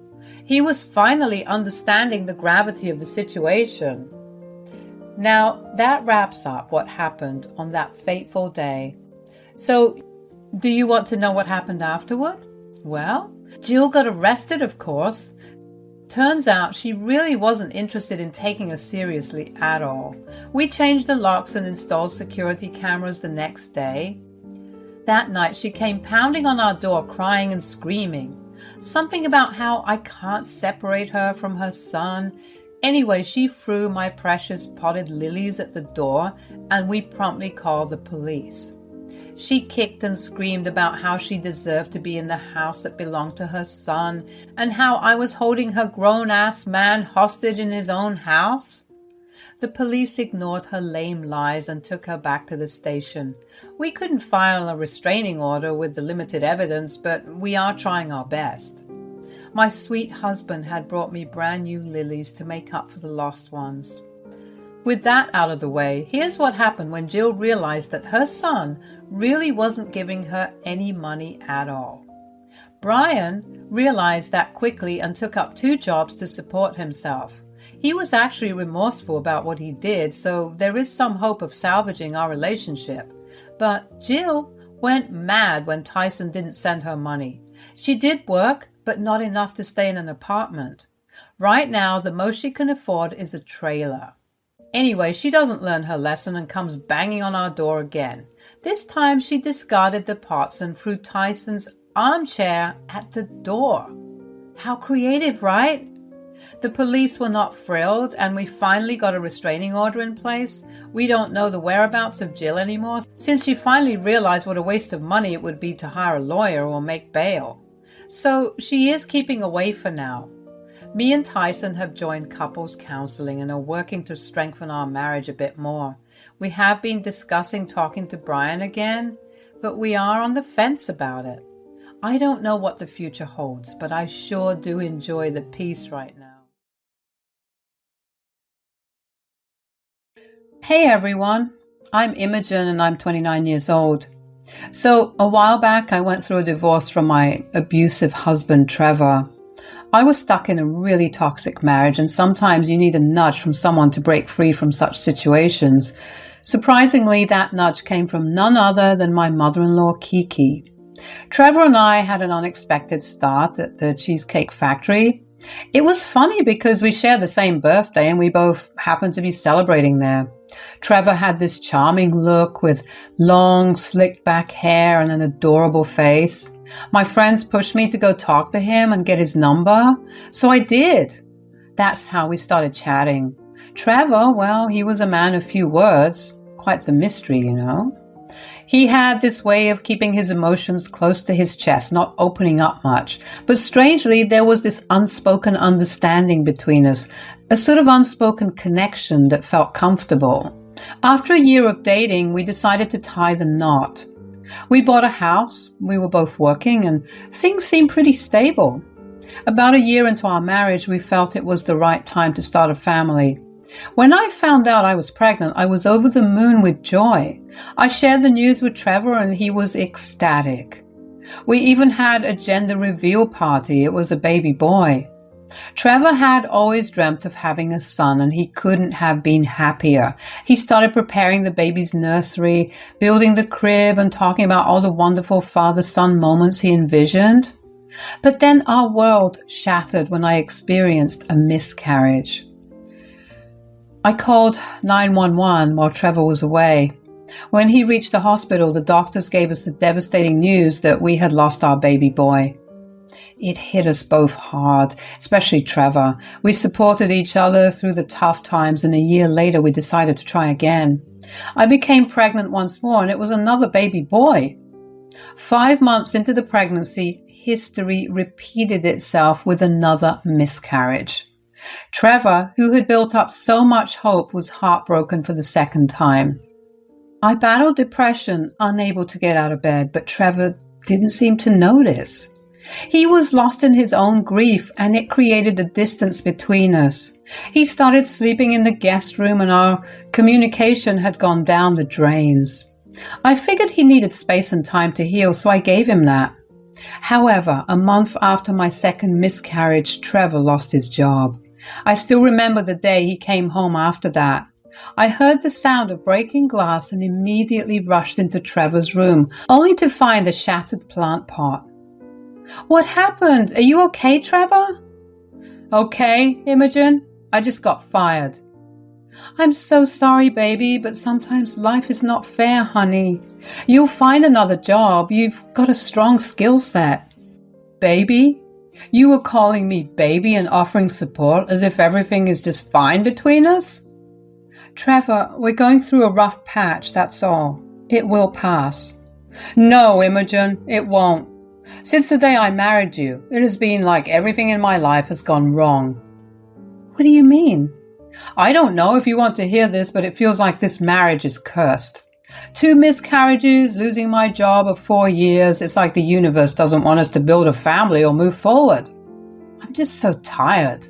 He was finally understanding the gravity of the situation. Now, that wraps up what happened on that fateful day. So, do you want to know what happened afterward? Well, Jill got arrested, of course. Turns out she really wasn't interested in taking us seriously at all. We changed the locks and installed security cameras the next day. That night she came pounding on our door crying and screaming. Something about how I can't separate her from her son. Anyway, she threw my precious potted lilies at the door and we promptly called the police. She kicked and screamed about how she deserved to be in the house that belonged to her son and how I was holding her grown-ass man hostage in his own house. The police ignored her lame lies and took her back to the station. We couldn't file a restraining order with the limited evidence, but we are trying our best. My sweet husband had brought me brand new lilies to make up for the lost ones. With that out of the way, here's what happened when Jill realized that her son really wasn't giving her any money at all. Brian realized that quickly and took up 2 jobs to support himself. He was actually remorseful about what he did, so there is some hope of salvaging our relationship. But Jill went mad when Tyson didn't send her money. She did work, but not enough to stay in an apartment. Right now, the most she can afford is a trailer. Anyway, she doesn't learn her lesson and comes banging on our door again. This time she discarded the pots and threw Tyson's armchair at the door. How creative, right? The police were not thrilled and we finally got a restraining order in place. We don't know the whereabouts of Jill anymore since she finally realized what a waste of money it would be to hire a lawyer or make bail. So she is keeping away for now. Me and Tyson have joined couples counseling and are working to strengthen our marriage a bit more. We have been discussing talking to Brian again, but we are on the fence about it. I don't know what the future holds, but I sure do enjoy the peace right now. Hey everyone, I'm Imogen and I'm 29 years old. So a while back I went through a divorce from my abusive husband Trevor. I was stuck in a really toxic marriage, and sometimes you need a nudge from someone to break free from such situations. Surprisingly, that nudge came from none other than my mother-in-law, Kiki. Trevor and I had an unexpected start at the Cheesecake Factory. It was funny because we share the same birthday and we both happened to be celebrating there. Trevor had this charming look with long, slicked back hair and an adorable face. My friends pushed me to go talk to him and get his number, so I did. That's how we started chatting. Trevor, well, he was a man of few words. Quite the mystery, you know. He had this way of keeping his emotions close to his chest, not opening up much. But strangely, there was this unspoken understanding between us, a sort of unspoken connection that felt comfortable. After a year of dating, we decided to tie the knot. We bought a house, we were both working, and things seemed pretty stable. About a year into our marriage, we felt it was the right time to start a family. When I found out I was pregnant, I was over the moon with joy. I shared the news with Trevor and he was ecstatic. We even had a gender reveal party. It was a baby boy. Trevor had always dreamt of having a son and he couldn't have been happier. He started preparing the baby's nursery, building the crib and talking about all the wonderful father-son moments he envisioned. But then our world shattered when I experienced a miscarriage. I called 911 while Trevor was away. When he reached the hospital, the doctors gave us the devastating news that we had lost our baby boy. It hit us both hard, especially Trevor. We supported each other through the tough times, and a year later we decided to try again. I became pregnant once more, and it was another baby boy. 5 months into the pregnancy, history repeated itself with another miscarriage. Trevor, who had built up so much hope, was heartbroken for the second time. I battled depression, unable to get out of bed, but Trevor didn't seem to notice. He was lost in his own grief, and it created a distance between us. He started sleeping in the guest room, and our communication had gone down the drains. I figured he needed space and time to heal, so I gave him that. However, a month after my second miscarriage, Trevor lost his job. I still remember the day he came home after that. I heard the sound of breaking glass and immediately rushed into Trevor's room, only to find a shattered plant pot. "What happened? Are you okay, Trevor?" "Okay, Imogen. I just got fired." "I'm so sorry, baby, but sometimes life is not fair, honey. You'll find another job. You've got a strong skill set." "Baby? You were calling me baby and offering support as if everything is just fine between us?" "Trevor, we're going through a rough patch, that's all. It will pass." "No, Imogen, it won't. Since the day I married you, it has been like everything in my life has gone wrong." "What do you mean?" "I don't know if you want to hear this, but it feels like this marriage is cursed. 2 miscarriages, losing my job of 4 years. It's like the universe doesn't want us to build a family or move forward. I'm just so tired."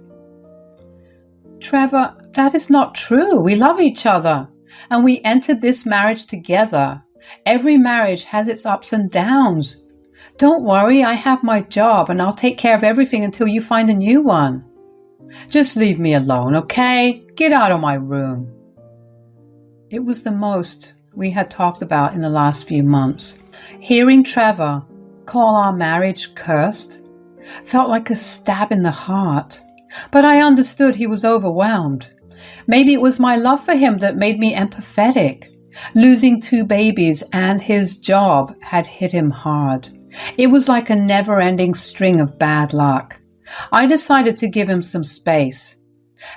"Trevor, that is not true. We love each other, and we entered this marriage together. Every marriage has its ups and downs. Don't worry, I have my job, and I'll take care of everything until you find a new one. Just leave me alone, okay? Get out of my room." It was the most we had talked about in the last few months. Hearing Trevor call our marriage cursed felt like a stab in the heart. But I understood he was overwhelmed. Maybe it was my love for him that made me empathetic. Losing 2 babies and his job had hit him hard. It was like a never-ending string of bad luck. I decided to give him some space.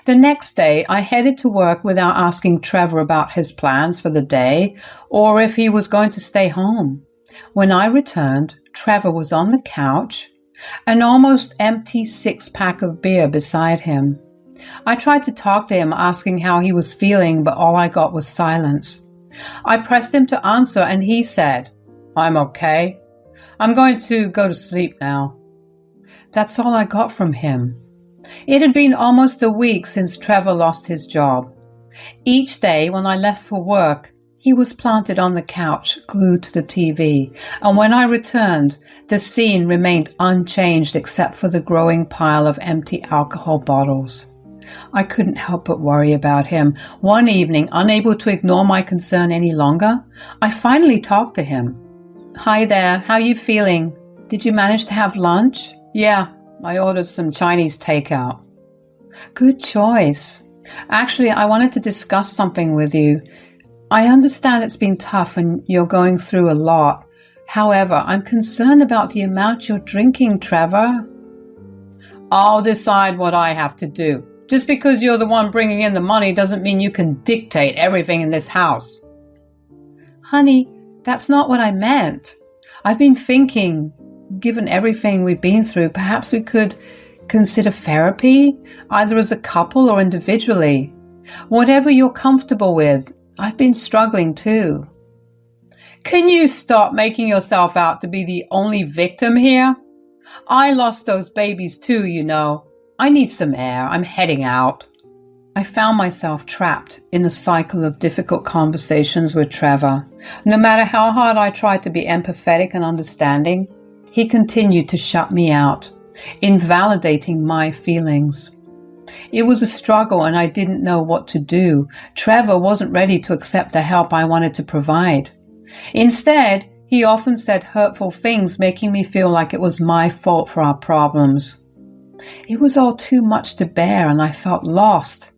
The next day, I headed to work without asking Trevor about his plans for the day or if he was going to stay home. When I returned, Trevor was on the couch, an almost empty 6-pack of beer beside him. I tried to talk to him, asking how he was feeling, but all I got was silence. I pressed him to answer, and he said, "I'm okay. I'm going to go to sleep now." That's all I got from him. It had been almost a week since Trevor lost his job. Each day when I left for work, he was planted on the couch, glued to the TV, and when I returned, the scene remained unchanged except for the growing pile of empty alcohol bottles. I couldn't help but worry about him. One evening, unable to ignore my concern any longer, I finally talked to him. "Hi there, how you feeling? Did you manage to have lunch?" "Yeah, I ordered some Chinese takeout." "Good choice. Actually, I wanted to discuss something with you. I understand it's been tough and you're going through a lot. However, I'm concerned about the amount you're drinking, Trevor." "I'll decide what I have to do. Just because you're the one bringing in the money doesn't mean you can dictate everything in this house." "Honey, that's not what I meant. I've been thinking, given everything we've been through, perhaps we could consider therapy, either as a couple or individually. Whatever you're comfortable with. I've been struggling too." "Can you stop making yourself out to be the only victim here? I lost those babies too, you know. I need some air. I'm heading out." I found myself trapped in a cycle of difficult conversations with Trevor. No matter how hard I tried to be empathetic and understanding, he continued to shut me out, invalidating my feelings. It was a struggle and I didn't know what to do. Trevor wasn't ready to accept the help I wanted to provide. Instead, he often said hurtful things, making me feel like it was my fault for our problems. It was all too much to bear and I felt lost.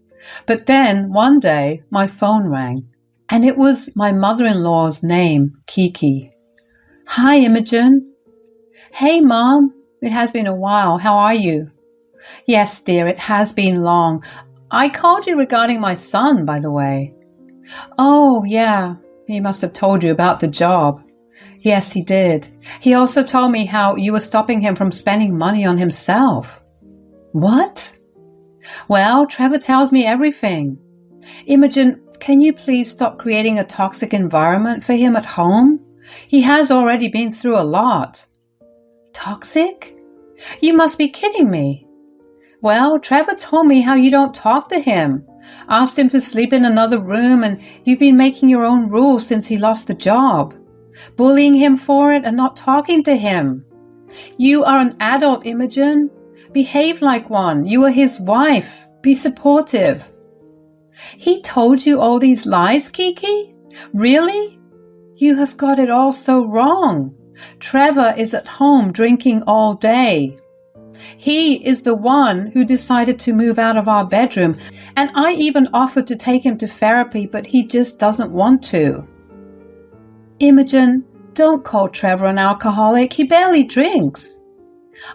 But then, one day, my phone rang, and it was my mother-in-law's name, Kiki. "Hi, Imogen." "Hey, Mom. It has been a while. How are you?" "Yes, dear, it has been long. I called you regarding my son, by the way." "Oh, yeah. He must have told you about the job." "Yes, he did. He also told me how you were stopping him from spending money on himself." "What?" Well, Trevor tells me everything. Imogen, can you please stop creating a toxic environment for him at home? He has already been through a lot. Toxic? You must be kidding me. Well, Trevor told me how you don't talk to him. Asked him to sleep in another room, and you've been making your own rules since he lost the job. Bullying him for it and not talking to him. You are an adult, Imogen. Behave like one. You are his wife. Be supportive. He told you all these lies, Kiki? Really? You have got it all so wrong. Trevor is at home drinking all day. He is the one who decided to move out of our bedroom, and I even offered to take him to therapy, but he just doesn't want to. Imogen, don't call Trevor an alcoholic. He barely drinks.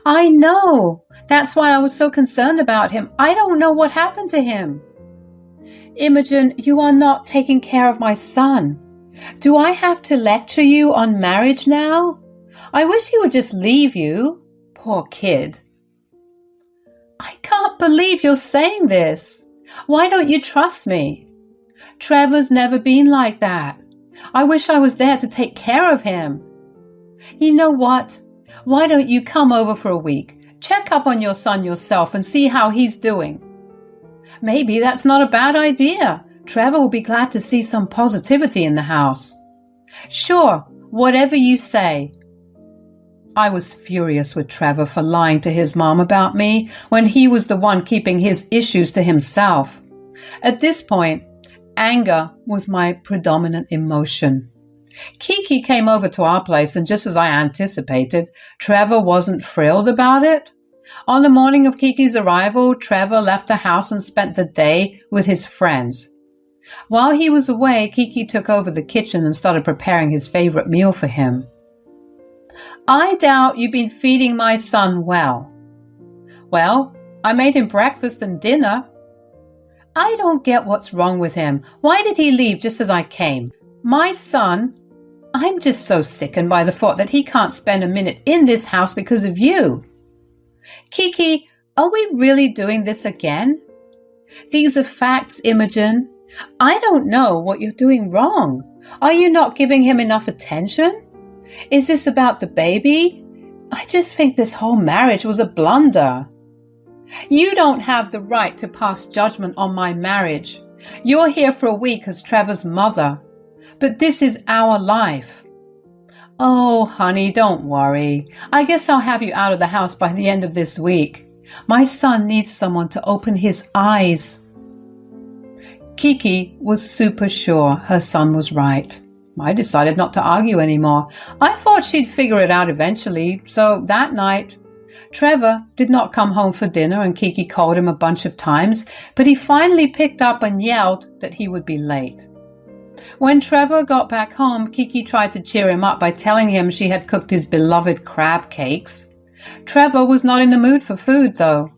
I know. That's why I was so concerned about him. I don't know what happened to him. Imogen, you are not taking care of my son. Do I have to lecture you on marriage now? I wish he would just leave you. Poor kid. I can't believe you're saying this. Why don't you trust me? Trevor's never been like that. I wish I was there to take care of him. You know what? Why don't you come over for a week? Check up on your son yourself and see how he's doing. Maybe that's not a bad idea. Trevor will be glad to see some positivity in the house. Sure, whatever you say. I was furious with Trevor for lying to his mom about me when he was the one keeping his issues to himself. At this point, anger was my predominant emotion. Kiki came over to our place, and just as I anticipated, Trevor wasn't thrilled about it. On the morning of Kiki's arrival, Trevor left the house and spent the day with his friends. While he was away, Kiki took over the kitchen and started preparing his favorite meal for him. I doubt you've been feeding my son well. Well, I made him breakfast and dinner. I don't get what's wrong with him. Why did he leave just as I came? My son, I'm just so sickened by the thought that he can't spend a minute in this house because of you. Kiki, are we really doing this again? These are facts, Imogen. I don't know what you're doing wrong. Are you not giving him enough attention? Is this about the baby? I just think this whole marriage was a blunder. You don't have the right to pass judgment on my marriage. You're here for a week as Trevor's mother. But this is our life. Oh, honey, don't worry. I guess I'll have you out of the house by the end of this week. My son needs someone to open his eyes. Kiki was super sure her son was right. I decided not to argue anymore. I thought she'd figure it out eventually, so that night, Trevor did not come home for dinner, and Kiki called him a bunch of times, but he finally picked up and yelled that he would be late. When Trevor got back home, Kiki tried to cheer him up by telling him she had cooked his beloved crab cakes. Trevor was not in the mood for food, though.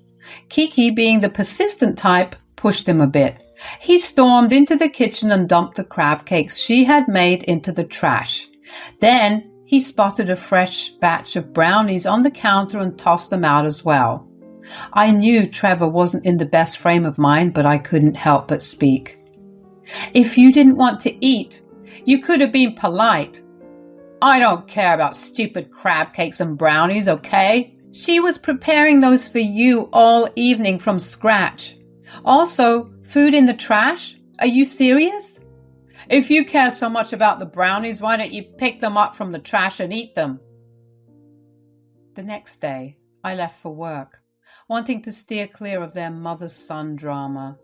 Kiki, being the persistent type, pushed him a bit. He stormed into the kitchen and dumped the crab cakes she had made into the trash. Then he spotted a fresh batch of brownies on the counter and tossed them out as well. I knew Trevor wasn't in the best frame of mind, but I couldn't help but speak. If you didn't want to eat, you could have been polite. I don't care about stupid crab cakes and brownies, okay? She was preparing those for you all evening from scratch. Also, food in the trash? Are you serious? If you care so much about the brownies, why don't you pick them up from the trash and eat them? The next day, I left for work, wanting to steer clear of their mother-son drama.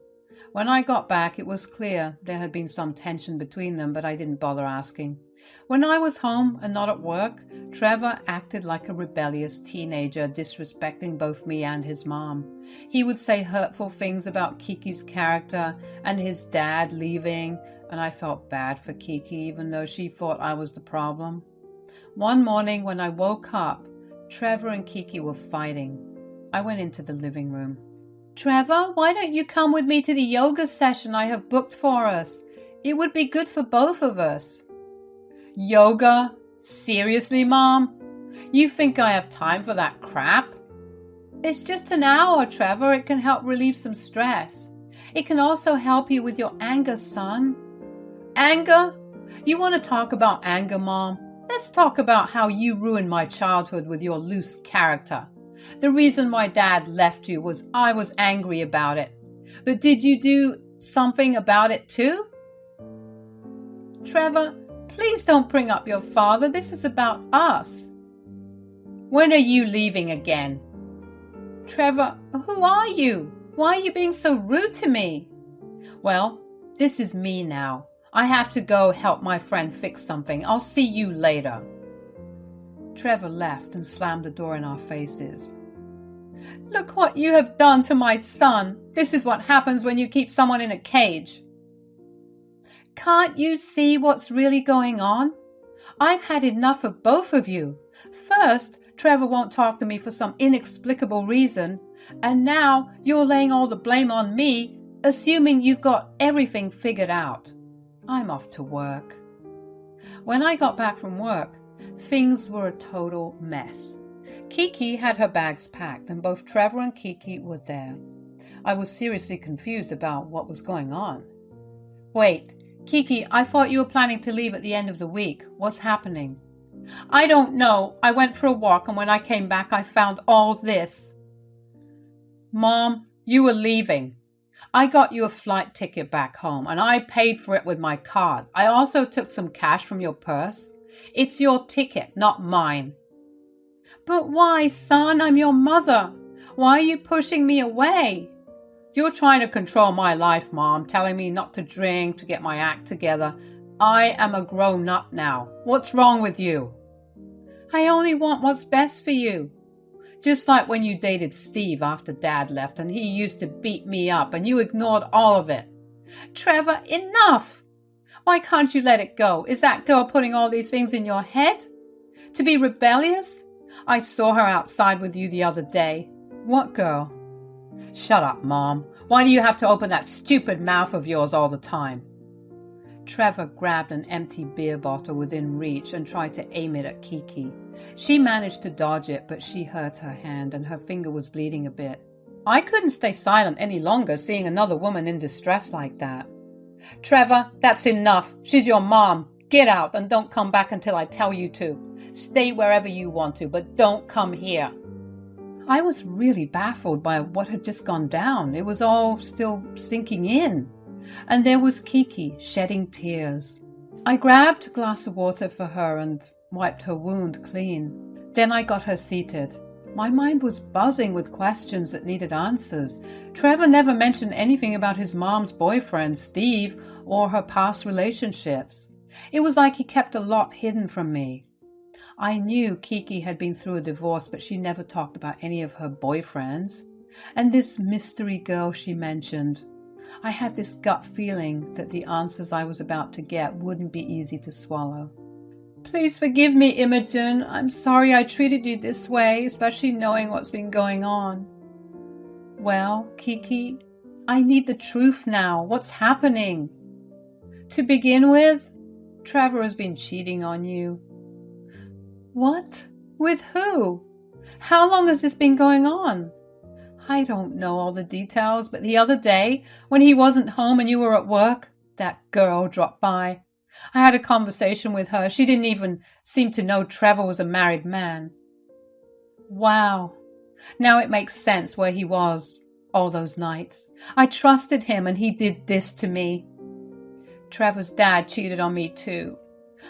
When I got back, it was clear there had been some tension between them, but I didn't bother asking. When I was home and not at work, Trevor acted like a rebellious teenager, disrespecting both me and his mom. He would say hurtful things about Kiki's character and his dad leaving, and I felt bad for Kiki, even though she thought I was the problem. One morning when I woke up, Trevor and Kiki were fighting. I went into the living room. Trevor, why don't you come with me to the yoga session I have booked for us? It would be good for both of us. Yoga? Seriously, Mom? You think I have time for that crap? It's just an hour, Trevor. It can help relieve some stress. It can also help you with your anger, son. Anger? You want to talk about anger, Mom? Let's talk about how you ruined my childhood with your loose character. The reason my dad left you was I was angry about it. But did you do something about it too? Trevor, please don't bring up your father. This is about us. When are you leaving again? Trevor, who are you? Why are you being so rude to me? Well, this is me now. I have to go help my friend fix something. I'll see you later. Trevor left and slammed the door in our faces. Look what you have done to my son. This is what happens when you keep someone in a cage. Can't you see what's really going on? I've had enough of both of you. First, Trevor won't talk to me for some inexplicable reason, and now you're laying all the blame on me, assuming you've got everything figured out. I'm off to work. When I got back from work, things were a total mess. Kiki had her bags packed, and both Trevor and Kiki were there. I was seriously confused about what was going on. Wait, Kiki, I thought you were planning to leave at the end of the week. What's happening? I don't know. I went for a walk, and when I came back, I found all this. Mom, you were leaving. I got you a flight ticket back home, and I paid for it with my card. I also took some cash from your purse. It's your ticket, not mine. But why, son? I'm your mother. Why are you pushing me away? You're trying to control my life, Mom, telling me not to drink, to get my act together. I am a grown-up now. What's wrong with you? I only want what's best for you. Just like when you dated Steve after Dad left and he used to beat me up and you ignored all of it. Trevor, enough! Why can't you let it go? Is that girl putting all these things in your head? To be rebellious? I saw her outside with you the other day. What girl? Shut up, Mom. Why do you have to open that stupid mouth of yours all the time? Trevor grabbed an empty beer bottle within reach and tried to aim it at Kiki. She managed to dodge it, but she hurt her hand and her finger was bleeding a bit. I couldn't stay silent any longer seeing another woman in distress like that. Trevor, that's enough. She's your mom. Get out and don't come back until I tell you to. Stay wherever you want to, but don't come here. I was really baffled by what had just gone down. It was all still sinking in. And there was Kiki shedding tears. I grabbed a glass of water for her and wiped her wound clean. Then I got her seated. My mind was buzzing with questions that needed answers. Trevor never mentioned anything about his mom's boyfriend, Steve, or her past relationships. It was like he kept a lot hidden from me. I knew Kiki had been through a divorce, but she never talked about any of her boyfriends. And this mystery girl she mentioned. I had this gut feeling that the answers I was about to get wouldn't be easy to swallow. Please forgive me, Imogen. I'm sorry I treated you this way, especially knowing what's been going on. Well, Kiki, I need the truth now. What's happening? To begin with, Trevor has been cheating on you. What? With who? How long has this been going on? I don't know all the details, but the other day, when he wasn't home and you were at work, that girl dropped by. I had a conversation with her. She didn't even seem to know Trevor was a married man. Wow. Now it makes sense where he was all those nights. I trusted him and he did this to me. Trevor's dad cheated on me too.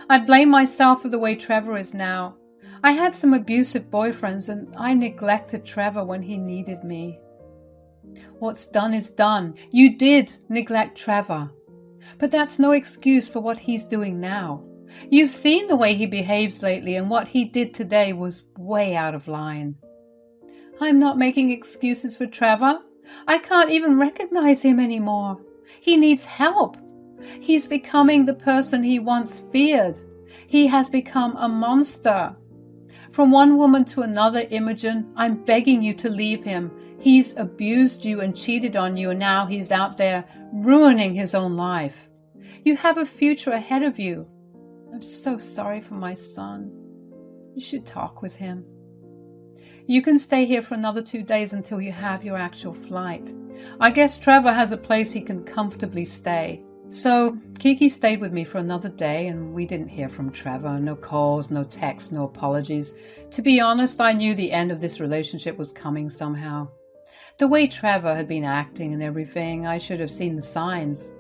I blame myself for the way Trevor is now. I had some abusive boyfriends and I neglected Trevor when he needed me. What's done is done. You did neglect Trevor. But that's no excuse for what he's doing now. You've seen the way he behaves lately, and what he did today was way out of line. I'm not making excuses for Trevor. I can't even recognize him anymore. He needs help. He's becoming the person he once feared. He has become a monster. From one woman to another, Imogen, I'm begging you to leave him. He's abused you and cheated on you, and now he's out there ruining his own life. You have a future ahead of you. I'm so sorry for my son. You should talk with him. You can stay here for another 2 days until you have your actual flight. I guess Trevor has a place he can comfortably stay. So Kiki stayed with me for another day, and we didn't hear from Trevor. No calls, no texts, no apologies. To be honest, I knew the end of this relationship was coming somehow. The way Trevor had been acting and everything, I should have seen the signs.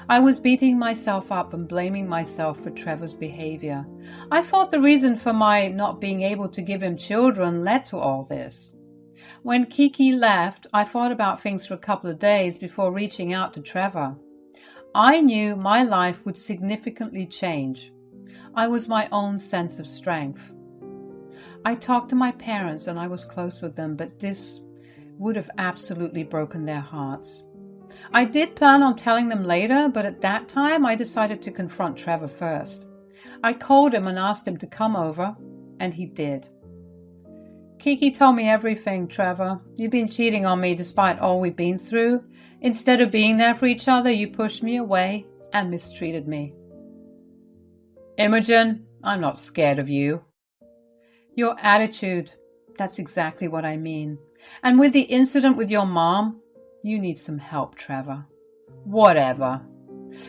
I was beating myself up and blaming myself for Trevor's behavior. I thought the reason for my not being able to give him children led to all this. When Kiki left, I thought about things for a couple of days before reaching out to Trevor. I knew my life would significantly change. I was my own sense of strength. I talked to my parents and I was close with them, but this would have absolutely broken their hearts. I did plan on telling them later, but at that time I decided to confront Trevor first. I called him and asked him to come over, and he did. Kiki told me everything, Trevor. You've been cheating on me despite all we've been through. Instead of being there for each other, you pushed me away and mistreated me. Imogen, I'm not scared of you. Your attitude, that's exactly what I mean. And with the incident with your mom, you need some help, Trevor. Whatever.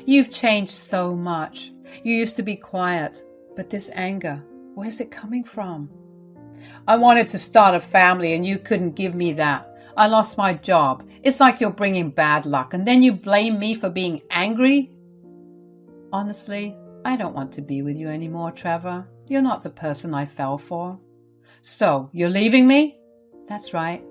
You've changed so much. You used to be quiet, but this anger, where's it coming from? I wanted to start a family and you couldn't give me that. I lost my job. It's like you're bringing bad luck and then you blame me for being angry? Honestly, I don't want to be with you anymore, Trevor. You're not the person I fell for. So, you're leaving me? That's right.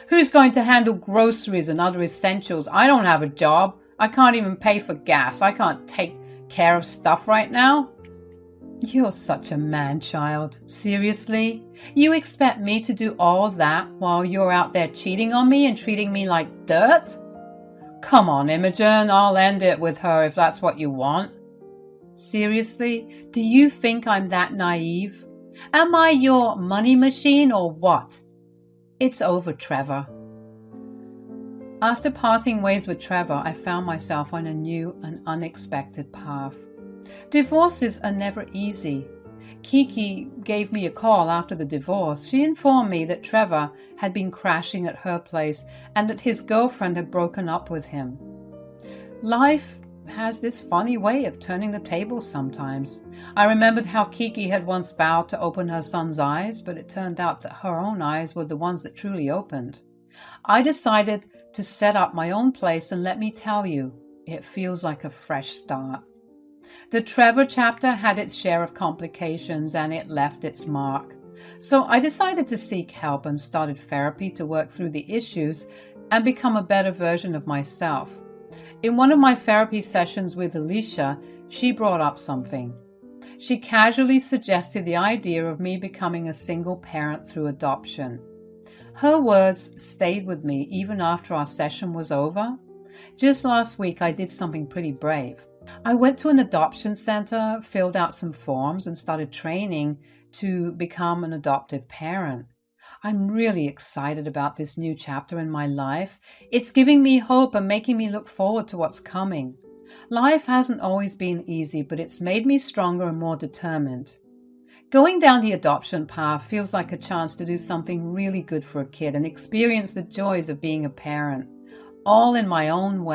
Who's going to handle groceries and other essentials? I don't have a job. I can't even pay for gas. I can't take care of stuff right now. You're such a man-child. Seriously? You expect me to do all that while you're out there cheating on me and treating me like dirt? Come on, Imogen. I'll end it with her if that's what you want. Seriously? Do you think I'm that naive? Am I your money machine or what? It's over, Trevor. After parting ways with Trevor, I found myself on a new and unexpected path. Divorces are never easy. Kiki gave me a call after the divorce. She informed me that Trevor had been crashing at her place and that his girlfriend had broken up with him. Life has this funny way of turning the tables sometimes. I remembered how Kiki had once vowed to open her son's eyes, but it turned out that her own eyes were the ones that truly opened. I decided to set up my own place, and let me tell you, it feels like a fresh start. The Trevor chapter had its share of complications and it left its mark. So I decided to seek help and started therapy to work through the issues and become a better version of myself. In one of my therapy sessions with Alicia, she brought up something. She casually suggested the idea of me becoming a single parent through adoption. Her words stayed with me even after our session was over. Just last week, I did something pretty brave. I went to an adoption center, filled out some forms, and started training to become an adoptive parent. I'm really excited about this new chapter in my life. It's giving me hope and making me look forward to what's coming. Life hasn't always been easy, but it's made me stronger and more determined. Going down the adoption path feels like a chance to do something really good for a kid and experience the joys of being a parent, all in my own way.